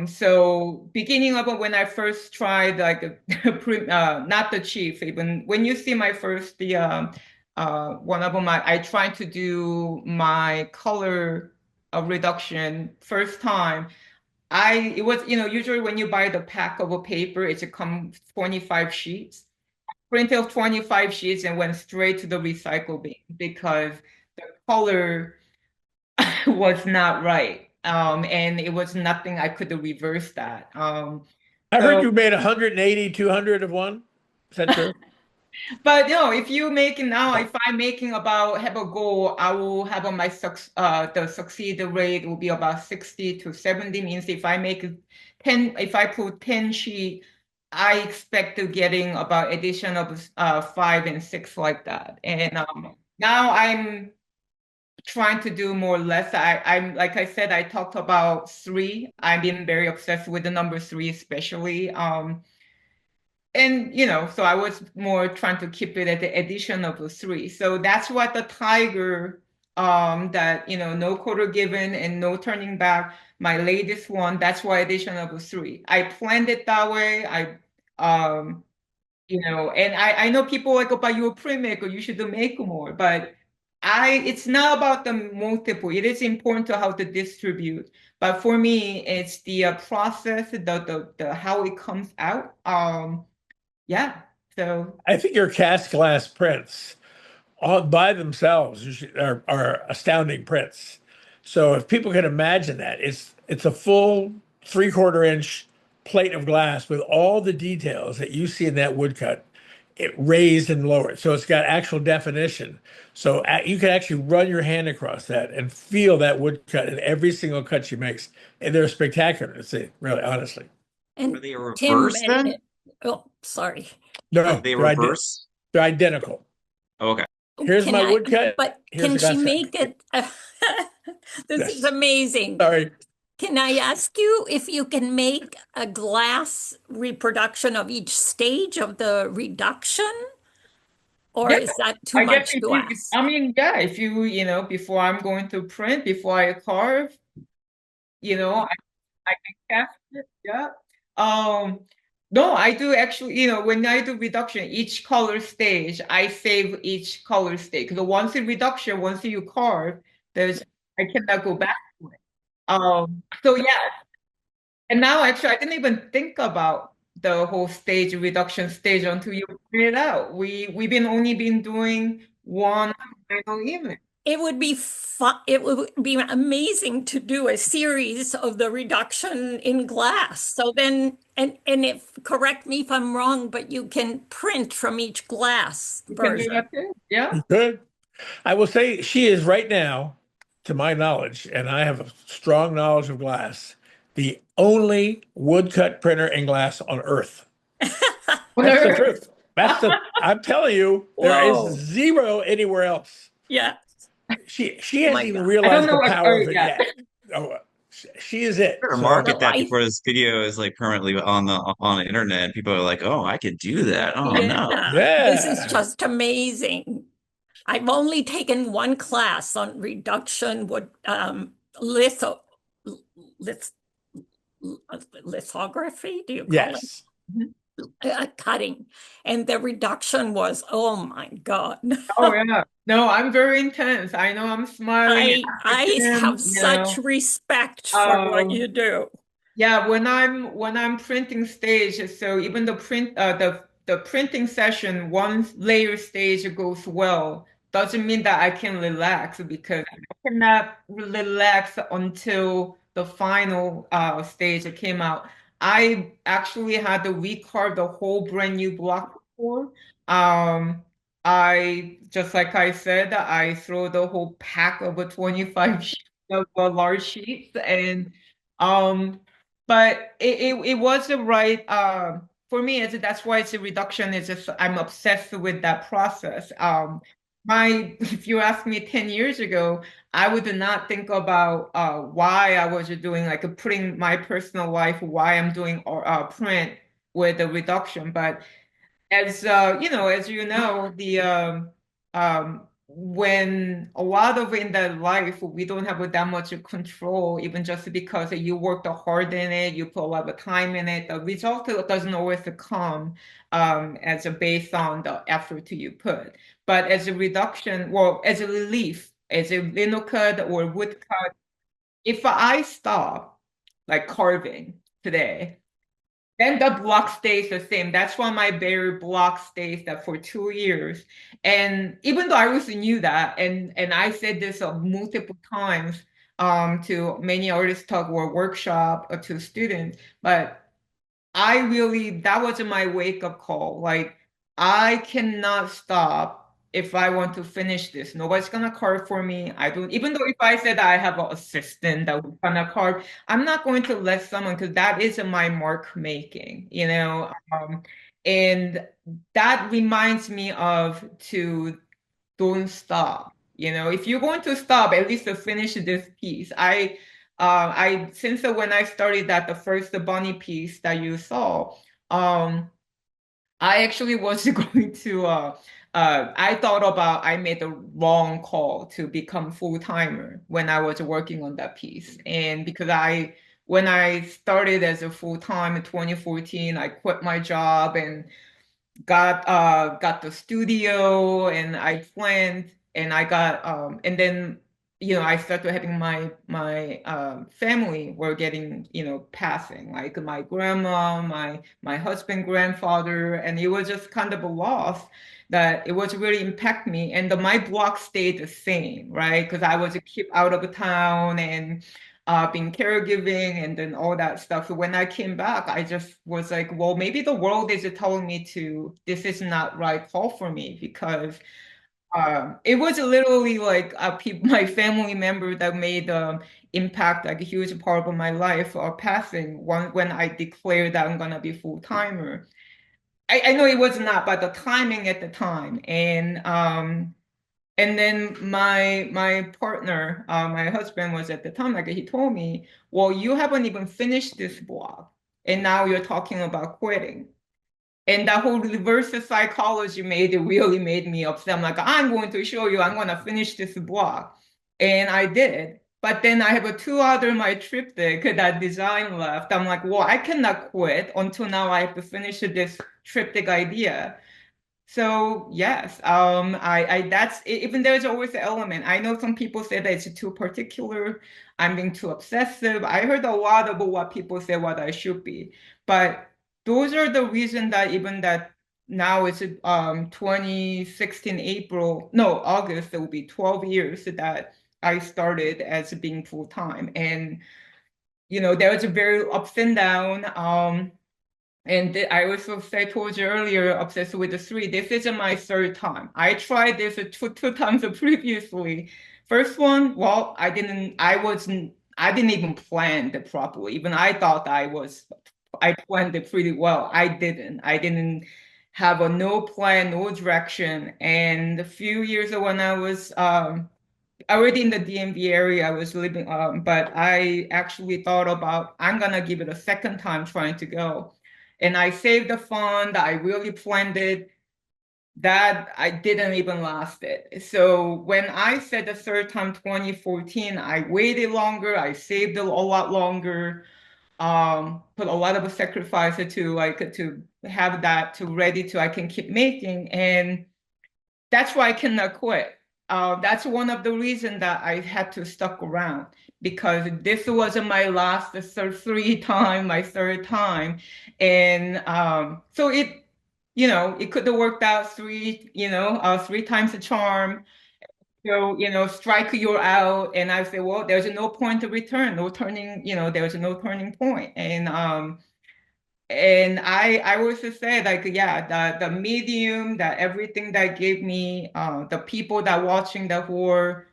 So beginning of when I first tried like not the chief, even when you see my first one of them, I tried to do my color reduction first time. It was, usually when you buy the pack of a paper, it's come 25 sheets. Printed 25 sheets and went straight to the recycle bin because the color was not right. And it was nothing I could reverse that. I heard you made 180, 200 of one. Is that true? But if you making now, if I'm making have a goal, I will have on the succeed rate will be about 60 to 70. Means if I make 10, if I put 10 sheet, I expect to getting about addition of 5 and 6 like that. And now I'm trying to do more or less. I'm like I said, I talked about 3. I've been very obsessed with the number 3, especially. And so I was more trying to keep it at the addition of the 3. So that's what the tiger, that no quarter given and no turning back. My latest one, that's why addition of the 3. I planned it that way. And I know people like, oh, but you're a printmaker, you should make more. But it's not about the multiple. It is important to how to distribute, but for me, it's the process, the how it comes out. Yeah. So I think your cast glass prints all by themselves are astounding prints. So if people can imagine that, it's a full 3/4 inch plate of glass with all the details that you see in that woodcut, it raised and lowered. So it's got actual definition. So you can actually run your hand across that and feel that woodcut in every single cut she makes. And they're spectacular to see, really, honestly. Are And they a Tim reverse then? mentioned, oh, sorry. Are No, they reverse? they're identical. Oh, okay. Here's Can my I, woodcut. but Here's can the she glass cut. make it? This is Yes. amazing. Sorry. Can I ask you if you can make a glass reproduction of each stage of the reduction? Or yeah, is that too I guess much if to you, ask? I mean, yeah, if you, before I'm going to print, before I carve, I can cast it. Yeah. Um, no, I do actually, when I do reduction, each color stage, I save each color stage. Because once in reduction, once you carve, I cannot go back to it. So yeah, and now actually, I didn't even think about the whole stage reduction stage until you pointed it out. We've been only been doing one final image. It would be fun. It would be amazing to do a series of the reduction in glass. So then, and if correct me if I'm wrong, but you can print from each glass You can do version. that too. Yeah. Good. I will say she is right now, to my knowledge, and I have a strong knowledge of glass, the only woodcut printer in glass on Earth. That's the truth. I'm telling you, there is Whoa. zero anywhere else. Yeah. She Oh hasn't my even God. I don't realized know the what, power of it yeah. yet. Oh, she is it. Better So market Well, that before this video is like permanently on the internet, and people are like, "Oh, I could do that." Oh no. yeah, this is yeah. just amazing. I've only taken one class on reduction wood litho lith, lithography, do you call it? Yes. Mhm. Cutting. And the reduction was, oh my God. Oh yeah. No, I'm very intense. I know I'm smiling I at him, have such respect for what you Um, do. yeah, when I'm printing stage, so even the printing session, one layer stage goes well, doesn't mean that I can relax because I cannot relax until the final stage came out. I actually had to recarve the whole brand new block before. Um, I just like I said, I throw the whole pack of a 25 sheets of large sheets and um but it was the right for me that's why it's a reduction. It's just I'm obsessed with that process. My if you asked me 10 years ago, I would not think about why I was doing like putting my personal life, why I'm doing print with the reduction. But as you know, the when a lot of in the life we don't have that much control, even just because you worked hard in it, you put a lot of time in it. The result doesn't always come as a based on the effort you put. But as a reduction, well, as a relief, as a lino cut or wood cut, if I stop like carving today. Then the block stays the same. That's why my barrier block stays that for 2 years. And even though I always knew that, and I said this multiple times to many artist talk or workshop or to students, but I really, that was my wake up call. Like, I cannot stop if I want to finish this. Nobody's gonna carve for me. I don't, even though if I said I have an assistant that would gonna carve, I'm not going to let someone because that isn't my mark making. And that reminds me of to don't stop. If you're going to stop, at least to finish this piece. I since when I started that the first bunny piece that you saw, I actually was going to I thought about I made the wrong call to become full-timer when I was working on that piece. And because when I started as a full-time in 2014, I quit my job and got the studio and I planned and I got and then I started having my family were getting passing, like my grandma, my husband, grandfather, and it was just kind of a loss that it was really impact me. And my block stayed the same, right? Because I was a keep out of town and being caregiving and then all that stuff. So when I came back, I just was like, well, maybe the world is telling me this is not right call for me, because it was literally like my family member that made impact, like a huge part of my life, passing when I declared that I'm gonna be full-timer. I know it was not, but the timing at the time. And then my partner, my husband, was at the time, like he told me, well, you haven't even finished this blog, and now you're talking about quitting. And that whole reverse psychology really made me upset. I'm like, I'm going to show you, I'm going to finish this blog. And I did. But then I have two other my triptych that design left. I'm like, well, I cannot quit until now I have to finish this triptych idea. So yes, I that's even there's always an element. I know some people say that it's too particular, I'm being too obsessive. I heard a lot about what people say what I should be, but those are the reason that even that now it's 2016 April, no, August, it will be 12 years that I started as being full time, and there was a very ups and down. And I also said told you earlier, obsessed with the three. This isn't my third time. I tried this two times previously. First one, well, I didn't even plan it properly. Even I thought I planned it pretty well. I didn't have no plan, no direction. And a few years ago when I was already in the DMV area, I was living, but I actually thought about, I'm gonna give it a second time trying to go. And I saved the fund, I really planned it, that I didn't even last it. So when I said the third time, 2014, I waited longer, I saved a lot longer, put a lot of sacrifice to have that ready I can keep making. And that's why I cannot quit. That's one of the reasons that I had to stuck around, because this wasn't my last my third time. And so it could have worked out three times the charm. So, strike you out. And I say, well, there's no point to return, no turning, there's no turning point. And I always say, like, yeah, the medium, that everything that gave me, the people that watching that who are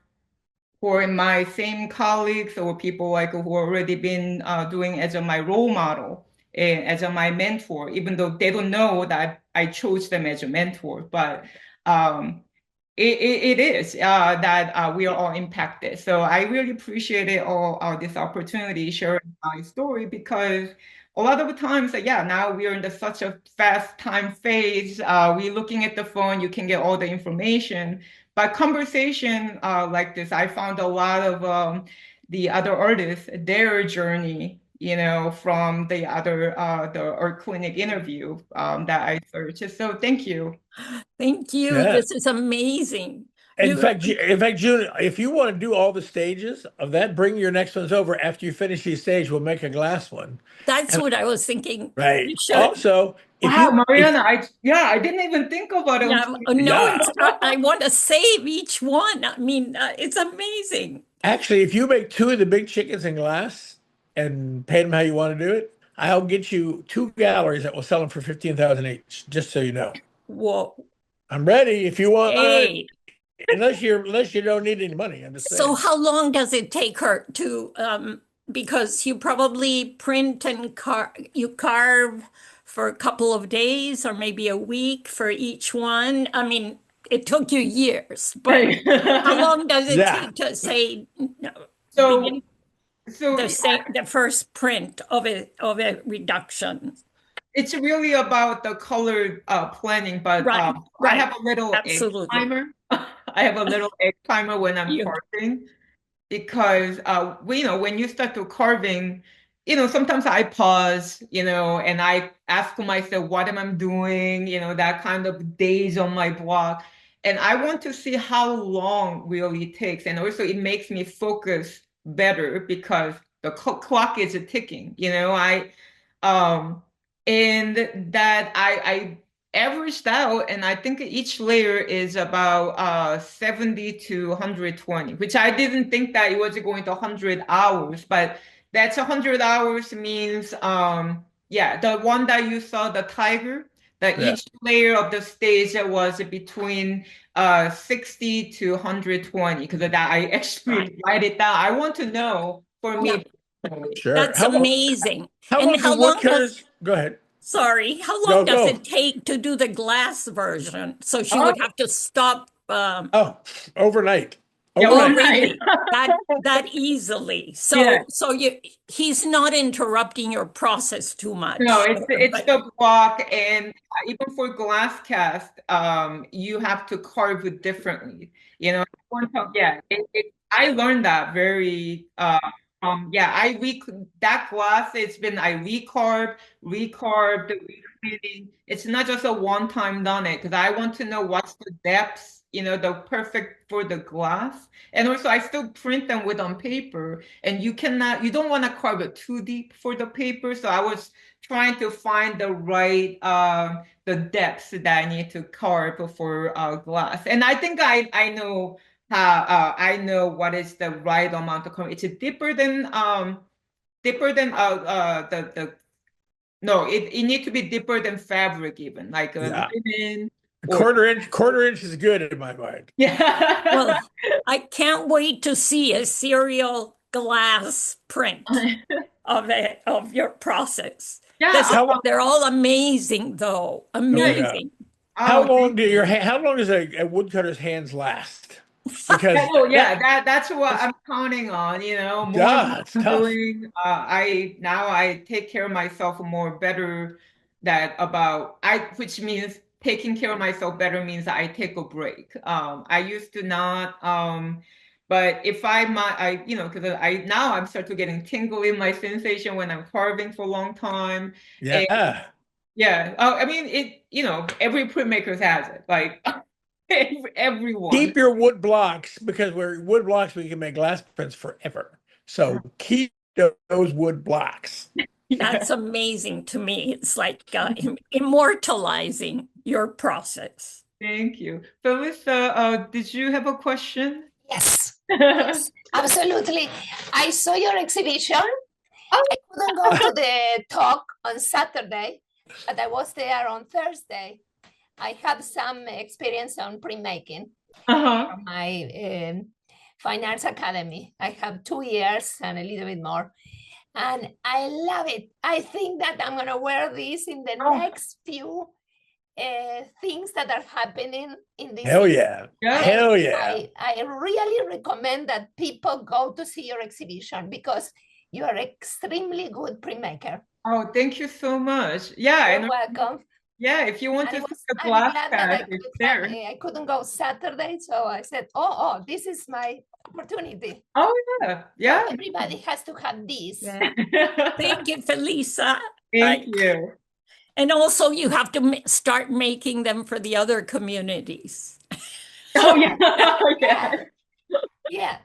my same colleagues, or people like who already been doing as my role model and as my mentor, even though they don't know that I chose them as a mentor, but it is that we are all impacted. So I really appreciated all this opportunity sharing my story, because a lot of the times, now we are in such a fast time phase. We're looking at the phone, you can get all the information. But conversation like this, I found a lot of the other artists, their journey, from the art clinic interview that I searched. So thank you. Thank you. Yeah. This is amazing. In fact, June, if you want to do all the stages of that, bring your next ones over. After you finish these stages, we'll make a glass one. That's what I was thinking. Right. You should. Also, Wow, Mariana, I didn't even think about it. I want to save each one. I mean, it's amazing. Actually, if you make two of the big chickens in glass and paint them how you want to do it, I'll get you 2 galleries that will sell them for 15,000 each. Just so you know. Whoa. I'm ready if you want. Hey. Unless you don't need any money. I'm just saying. So how long does it take her to? Because you probably print and carve for a couple of days or maybe a week for each one. I mean, it took you years, but how long does it take to say the first print of a reduction? It's really about the color planning, but right. I have a little egg timer. I have a little egg timer when I'm carving, because when you start to carving, sometimes I pause, and I ask myself, what am I doing? That kind of days on my block. and I want to see how long really it takes. And also it makes me focus better because the clock is ticking, um, and that I averaged out, and I think each layer is about 70 to 120, which I didn't think that it was going to 100 hours, but that's 100 hours means yeah, the one that you saw, the tiger, that Yeah. each layer of the stage was between 60 to 120, because of that I actually write it down. I want to know for me. Sure. That's amazing. How And long do woodcutters? Go ahead. Sorry, how long does Go. it take to do the glass version? So she Oh. would have to stop. Oh, overnight. Yeah, Oh, Overnight. really? That easily. So Yeah. he's not interrupting your process too much. No, it's But- the block, and even for glass cast, you have to carve it differently. Yeah, I learned that very yeah, that glass, I recarved, recleaning. It's not just a one-time done it, because I want to know what's the depths, the perfect for the glass. And also I still print them on paper, and you don't want to carve it too deep for the paper. So I was trying to find the right the depths that I need to carve for glass. And I think I know I know what is the right amount of carve. It's deeper than the no, it needs to be deeper than fabric, even like linen. Quarter inch is good in my mind. Yeah. Well, I can't wait to see a serial glass print of your process. Yeah. They're all amazing, though. Amazing. How long does a woodcutter's hands last? Because that's what I'm counting on, more it's tough. doing. I take care of myself better, which means taking care of myself better means I take a break. I used to not, but if because now I'm starting to getting tingly in my sensation when I'm carving for a long time. Yeah. And, yeah. I mean, every printmaker has it. Like everyone. Keep your wood blocks, because wood blocks we can make glass prints forever. So keep those wood blocks. That's amazing to me. It's like immortalizing your process. Thank you. Felissa, did you have a question? Yes, yes, absolutely. I saw your exhibition. I couldn't go to the talk on Saturday, but I was there on Thursday. I had some experience on printmaking from my Fine Arts Academy. I have 2 years and a little bit more. And I love it. I think that I'm going to wear this in the next few things that are happening in this. Hell yeah. Hell yeah. I really recommend that people go to see your exhibition, because you are extremely good printmaker. Oh, thank you so much. Yeah. You're welcome. Yeah, if you want to see the I'm glass glad that pad, it's there. I couldn't go Saturday, so I said, this is my opportunity. Oh, yeah. So everybody has to have this. Yeah. Thank you, Felissa. Thank you. And also, you have to start making them for the other communities. Oh, yeah. Yeah.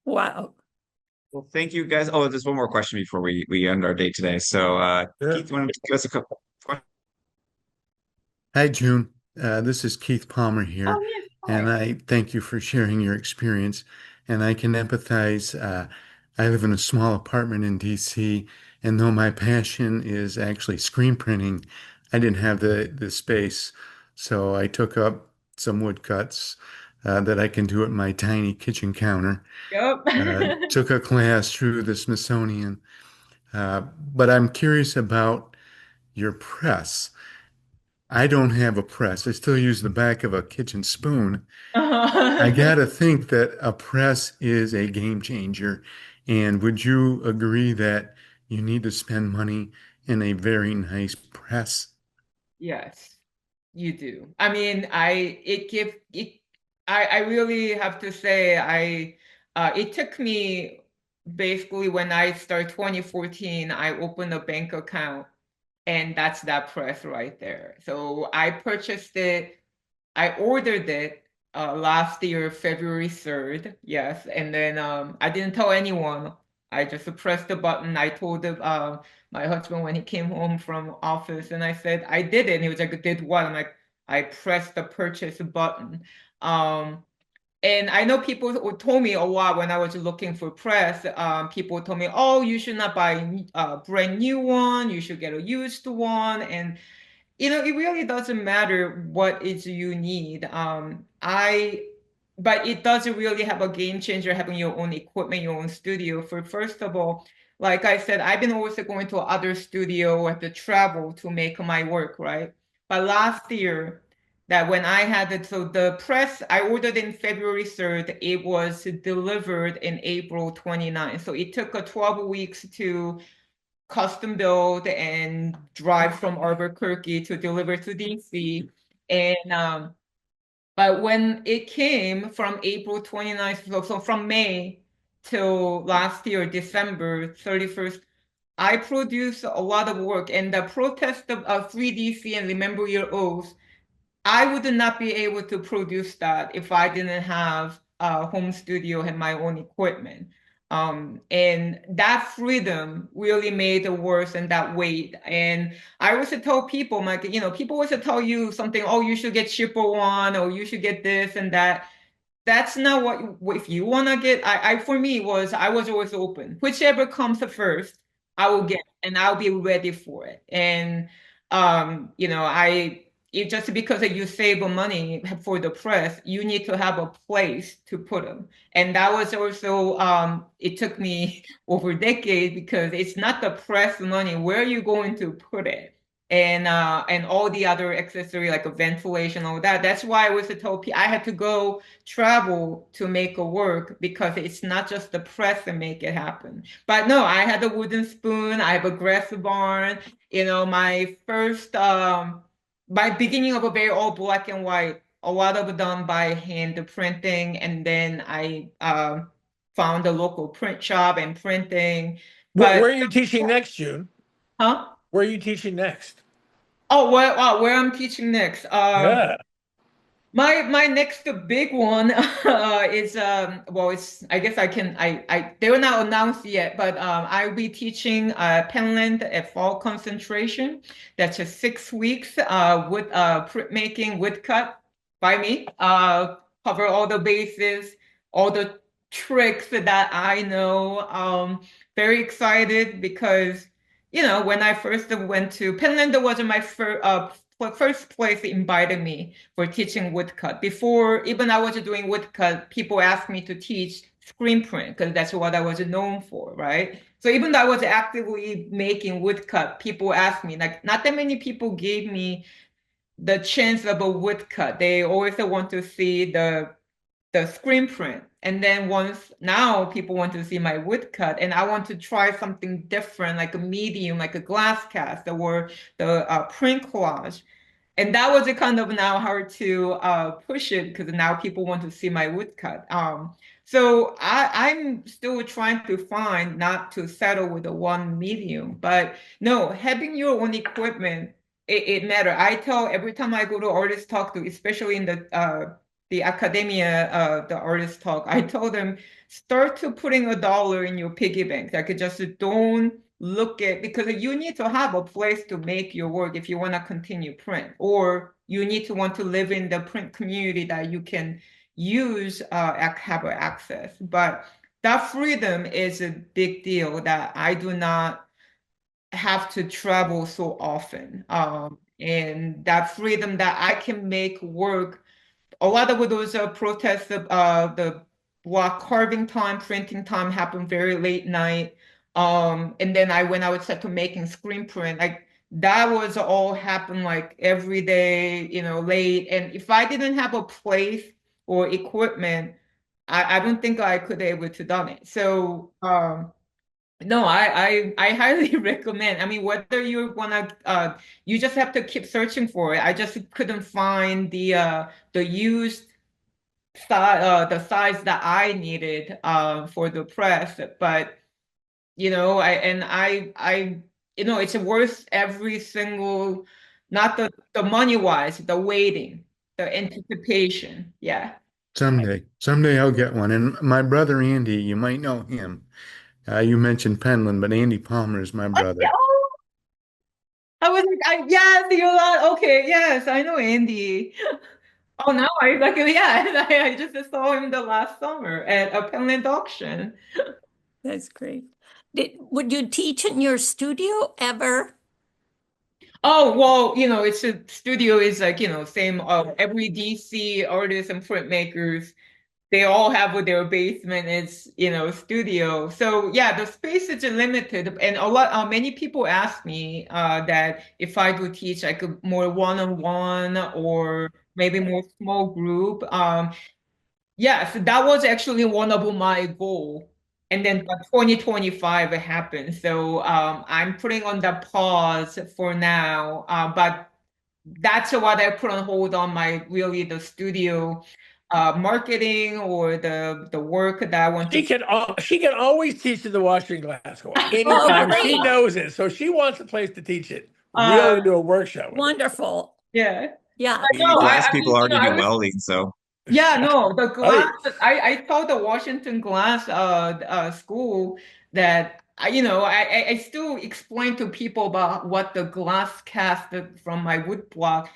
Wow. Well, thank you guys. Oh, there's one more question before we end our day today. So, Keith, you want to give us a couple questions? Hi, June. This is Keith Palmer here. Oh, yes. And I thank you for sharing your experience. And I can empathize. I live in a small apartment in DC, and though my passion is actually screen printing, I didn't have the space. So I took up some woodcuts that I can do at my tiny kitchen counter. Yep. Took a class through the Smithsonian. But I'm curious about your press. I don't have a press. I still use the back of a kitchen spoon. I gotta think that a press is a game changer. And would you agree that you need to spend money in a very nice press? Yes, you do. I mean, I really have to say, it took me basically when I started 2014, I opened a bank account, and that's that press right there. So I purchased it I ordered it last year, February 3rd. Yes. And then I didn't tell anyone. I just pressed the button. I told my husband when he came home from office, and I said, I did it. And he was like, did what? I'm like, I pressed the purchase button. And I know people told me a lot when I was looking for press. People told me, oh, you should not buy a brand new one. You should get a used one. And it really doesn't matter what is you need. But it doesn't really have a game changer having your own equipment, your own studio. For first of all, like I said, I've been always going to other studio, have to travel to make my work, right? But last year, that when I had it, so the press I ordered in February 3rd, it was delivered in April 29th. So it took 12 weeks to custom build and drive from Albuquerque to deliver to DC. And but when it came from April 29th, so from May till last year, December 31st, I produced a lot of work. And the protest of 3DC and Remember Your Oath, I would not be able to produce that if I didn't have a home studio and my own equipment. And that freedom really made it worse than that weight. And I always tell people, like, people always tell you something, oh, you should get cheaper one, or you should get this and that. That's not what, if you want to get, for me I was always open. Whichever comes first, I will get, and I'll be ready for it. And, just because you save money for the press, you need to have a place to put them. And that was also, it took me over a decade because it's not the press money. Where are you going to put it? And all the other accessory like a ventilation, all that. That's why I was told I had to go travel to make a work because it's not just the press that make it happen. But no, I had a wooden spoon. I have a grass barn. My first, my beginning of a very all black and white, a lot of it done by hand printing, and then I found a local print shop and printing. Where But are you teaching next, June? huh? Where are you teaching next? Oh, where I'm teaching next? Yeah. My next big one is it's I guess they were not announced yet, but I'll be teaching Penland at fall concentration. That's just 6 weeks with printmaking woodcut by me. Cover all the bases, all the tricks that I know. Very excited because when I first went to Penland, wasn't my first place invited me for teaching woodcut. Before even I was doing woodcut, people asked me to teach screen print because that's what I was known for, right? So even though I was actively making woodcut, people asked me, like, not that many people gave me the chance of a woodcut. They always want to see the screen print. And then now people want to see my woodcut, and I want to try something different, like a medium, like a glass cast or the print collage. And that was kind of now hard to push it because now people want to see my woodcut. So I'm still trying to find not to settle with the one medium, but no, having your own equipment, it matters. I tell every time I go to artist talk to, especially in the academia, the artist talk, I told them, start to putting $1 in your piggy bank. Like, just don't look at, because you need to have a place to make your work if you want to continue print, or you need to want to live in the print community that you can use, have access. But that freedom is a big deal that I do not have to travel so often. And that freedom that I can make work. A lot of those protests, the block carving time, printing time happened very late night. And then when I would start to making screen print, like that was all happen like every day, late. And if I didn't have a place or equipment, I don't think I could have able to done it. So no, I highly recommend. I mean, whether you wanna, you just have to keep searching for it. I just couldn't find the used size, the size that I needed for the press. But it's worth every single, not the money wise, the waiting. the anticipation. Yeah. Someday I'll get one. And my brother Andy, you might know him. You mentioned Penland, but Andy Palmer is my brother. Oh, I was like, yes, you're not okay. Yes, I know Andy. Oh, now I like, yeah, I just saw him the last summer at a Penland auction. That's great. Would you teach in your studio ever? Oh, well, it's a studio is like, same every DC artists and printmakers, they all have their basement is, studio. So yeah, the space is limited. And many people ask me that if I could teach like a more one-on-one or maybe more small group. Yes, that was actually one of my goal. And then 2025 happened. So I'm putting on the pause for now. But that's what I put on hold on my really the studio marketing or the work that I want to. She can always teach in the washing glass course. Oh, Anytime she great. knows it. So she wants a place to teach it. We Uh, only do a workshop with it. Wonderful. Yeah. Yeah. No, Glass I mean, people already I do was, welding, so yeah, no, the glass, Right. I taught the Washington Glass school that I still explain to people about what the glass cast from my wood block.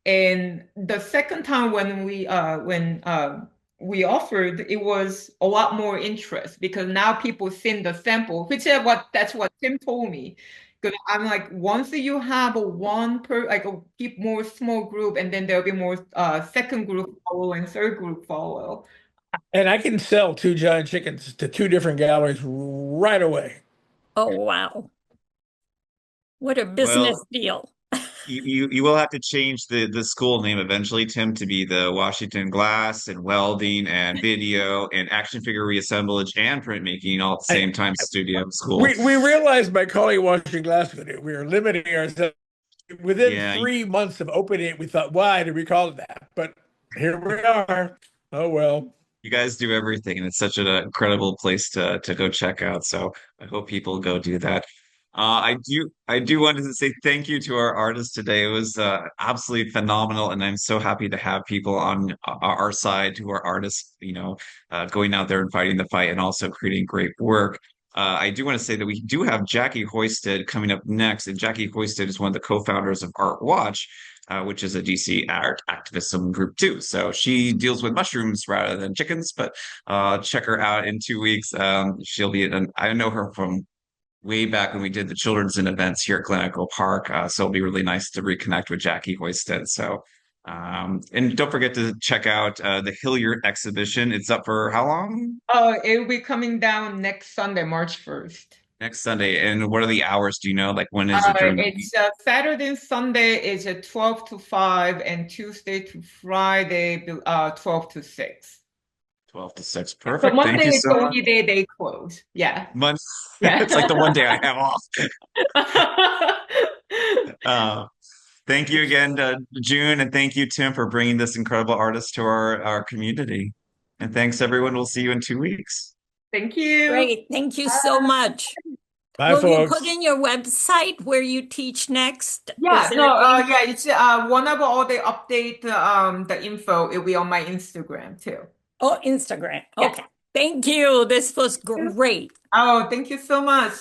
And the second time when we offered, it was a lot more interest because now people send the sample, which is that's what Tim told me. Because I'm like, once you have a one per like a keep more small group, and then there'll be more second group follow and third group follow. And I can sell 2 giant chickens to 2 different galleries right away. Oh, wow. What a business well, deal. you will have to change the school name eventually, Tim, to be the Washington Glass and Welding and Video and Action Figure Reassemblage and Printmaking all at the I, same time studio school. we realized by calling it washing glass, we were limiting ourselves. Within Yeah, 3 months of opening it, we thought, why did we call it that? But here we are. Oh, well. you guys do everything, and it's such an incredible place to go check out. So I hope people go do that. I do want to say thank you to our artists today. It was absolutely phenomenal, and I'm so happy to have people on our side who are artists, going out there and fighting the fight and also creating great work. I do want to say that we do have Jackie Hoisted coming up next, and Jackie Hoisted is one of the co-founders of Art Watch, which is a DC art activism group too. So she deals with mushrooms rather than chickens, but check her out in 2 weeks. She'll be, I know her from way back when we did the children's and events here at Glen Park. So it'll be really nice to reconnect with Jackie Hoisted. So, and don't forget to check out the Hilliard exhibition. It's up for how long? Oh, it will be coming down next Sunday, March 1st. Next Sunday. And what are the hours? Do you know? Like when is it during the week? It's Saturday and Sunday is 12 to 5 and Tuesday to Friday 12 to 6. 12 to 6. So Perfect. Thank Monday you is so the much. only day they close. Yeah. Month. Yeah. It's like the one day I have off. Thank you again, June, and thank you, Tim, for bringing this incredible artist to our community. And thanks, everyone. We'll see you in 2 weeks. Thank you. Great. Thank you so much. Bye, Will you folks. put in your website where you teach next? Yeah, Is there no, a link? yeah, it's whenever all they update the info, it'll be on my Instagram too. Oh, Instagram. Yeah. Okay. Thank you. This was great. Oh, thank you so much.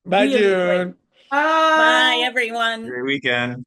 Bye, Really great. June. Bye. Bye, everyone. Great weekend.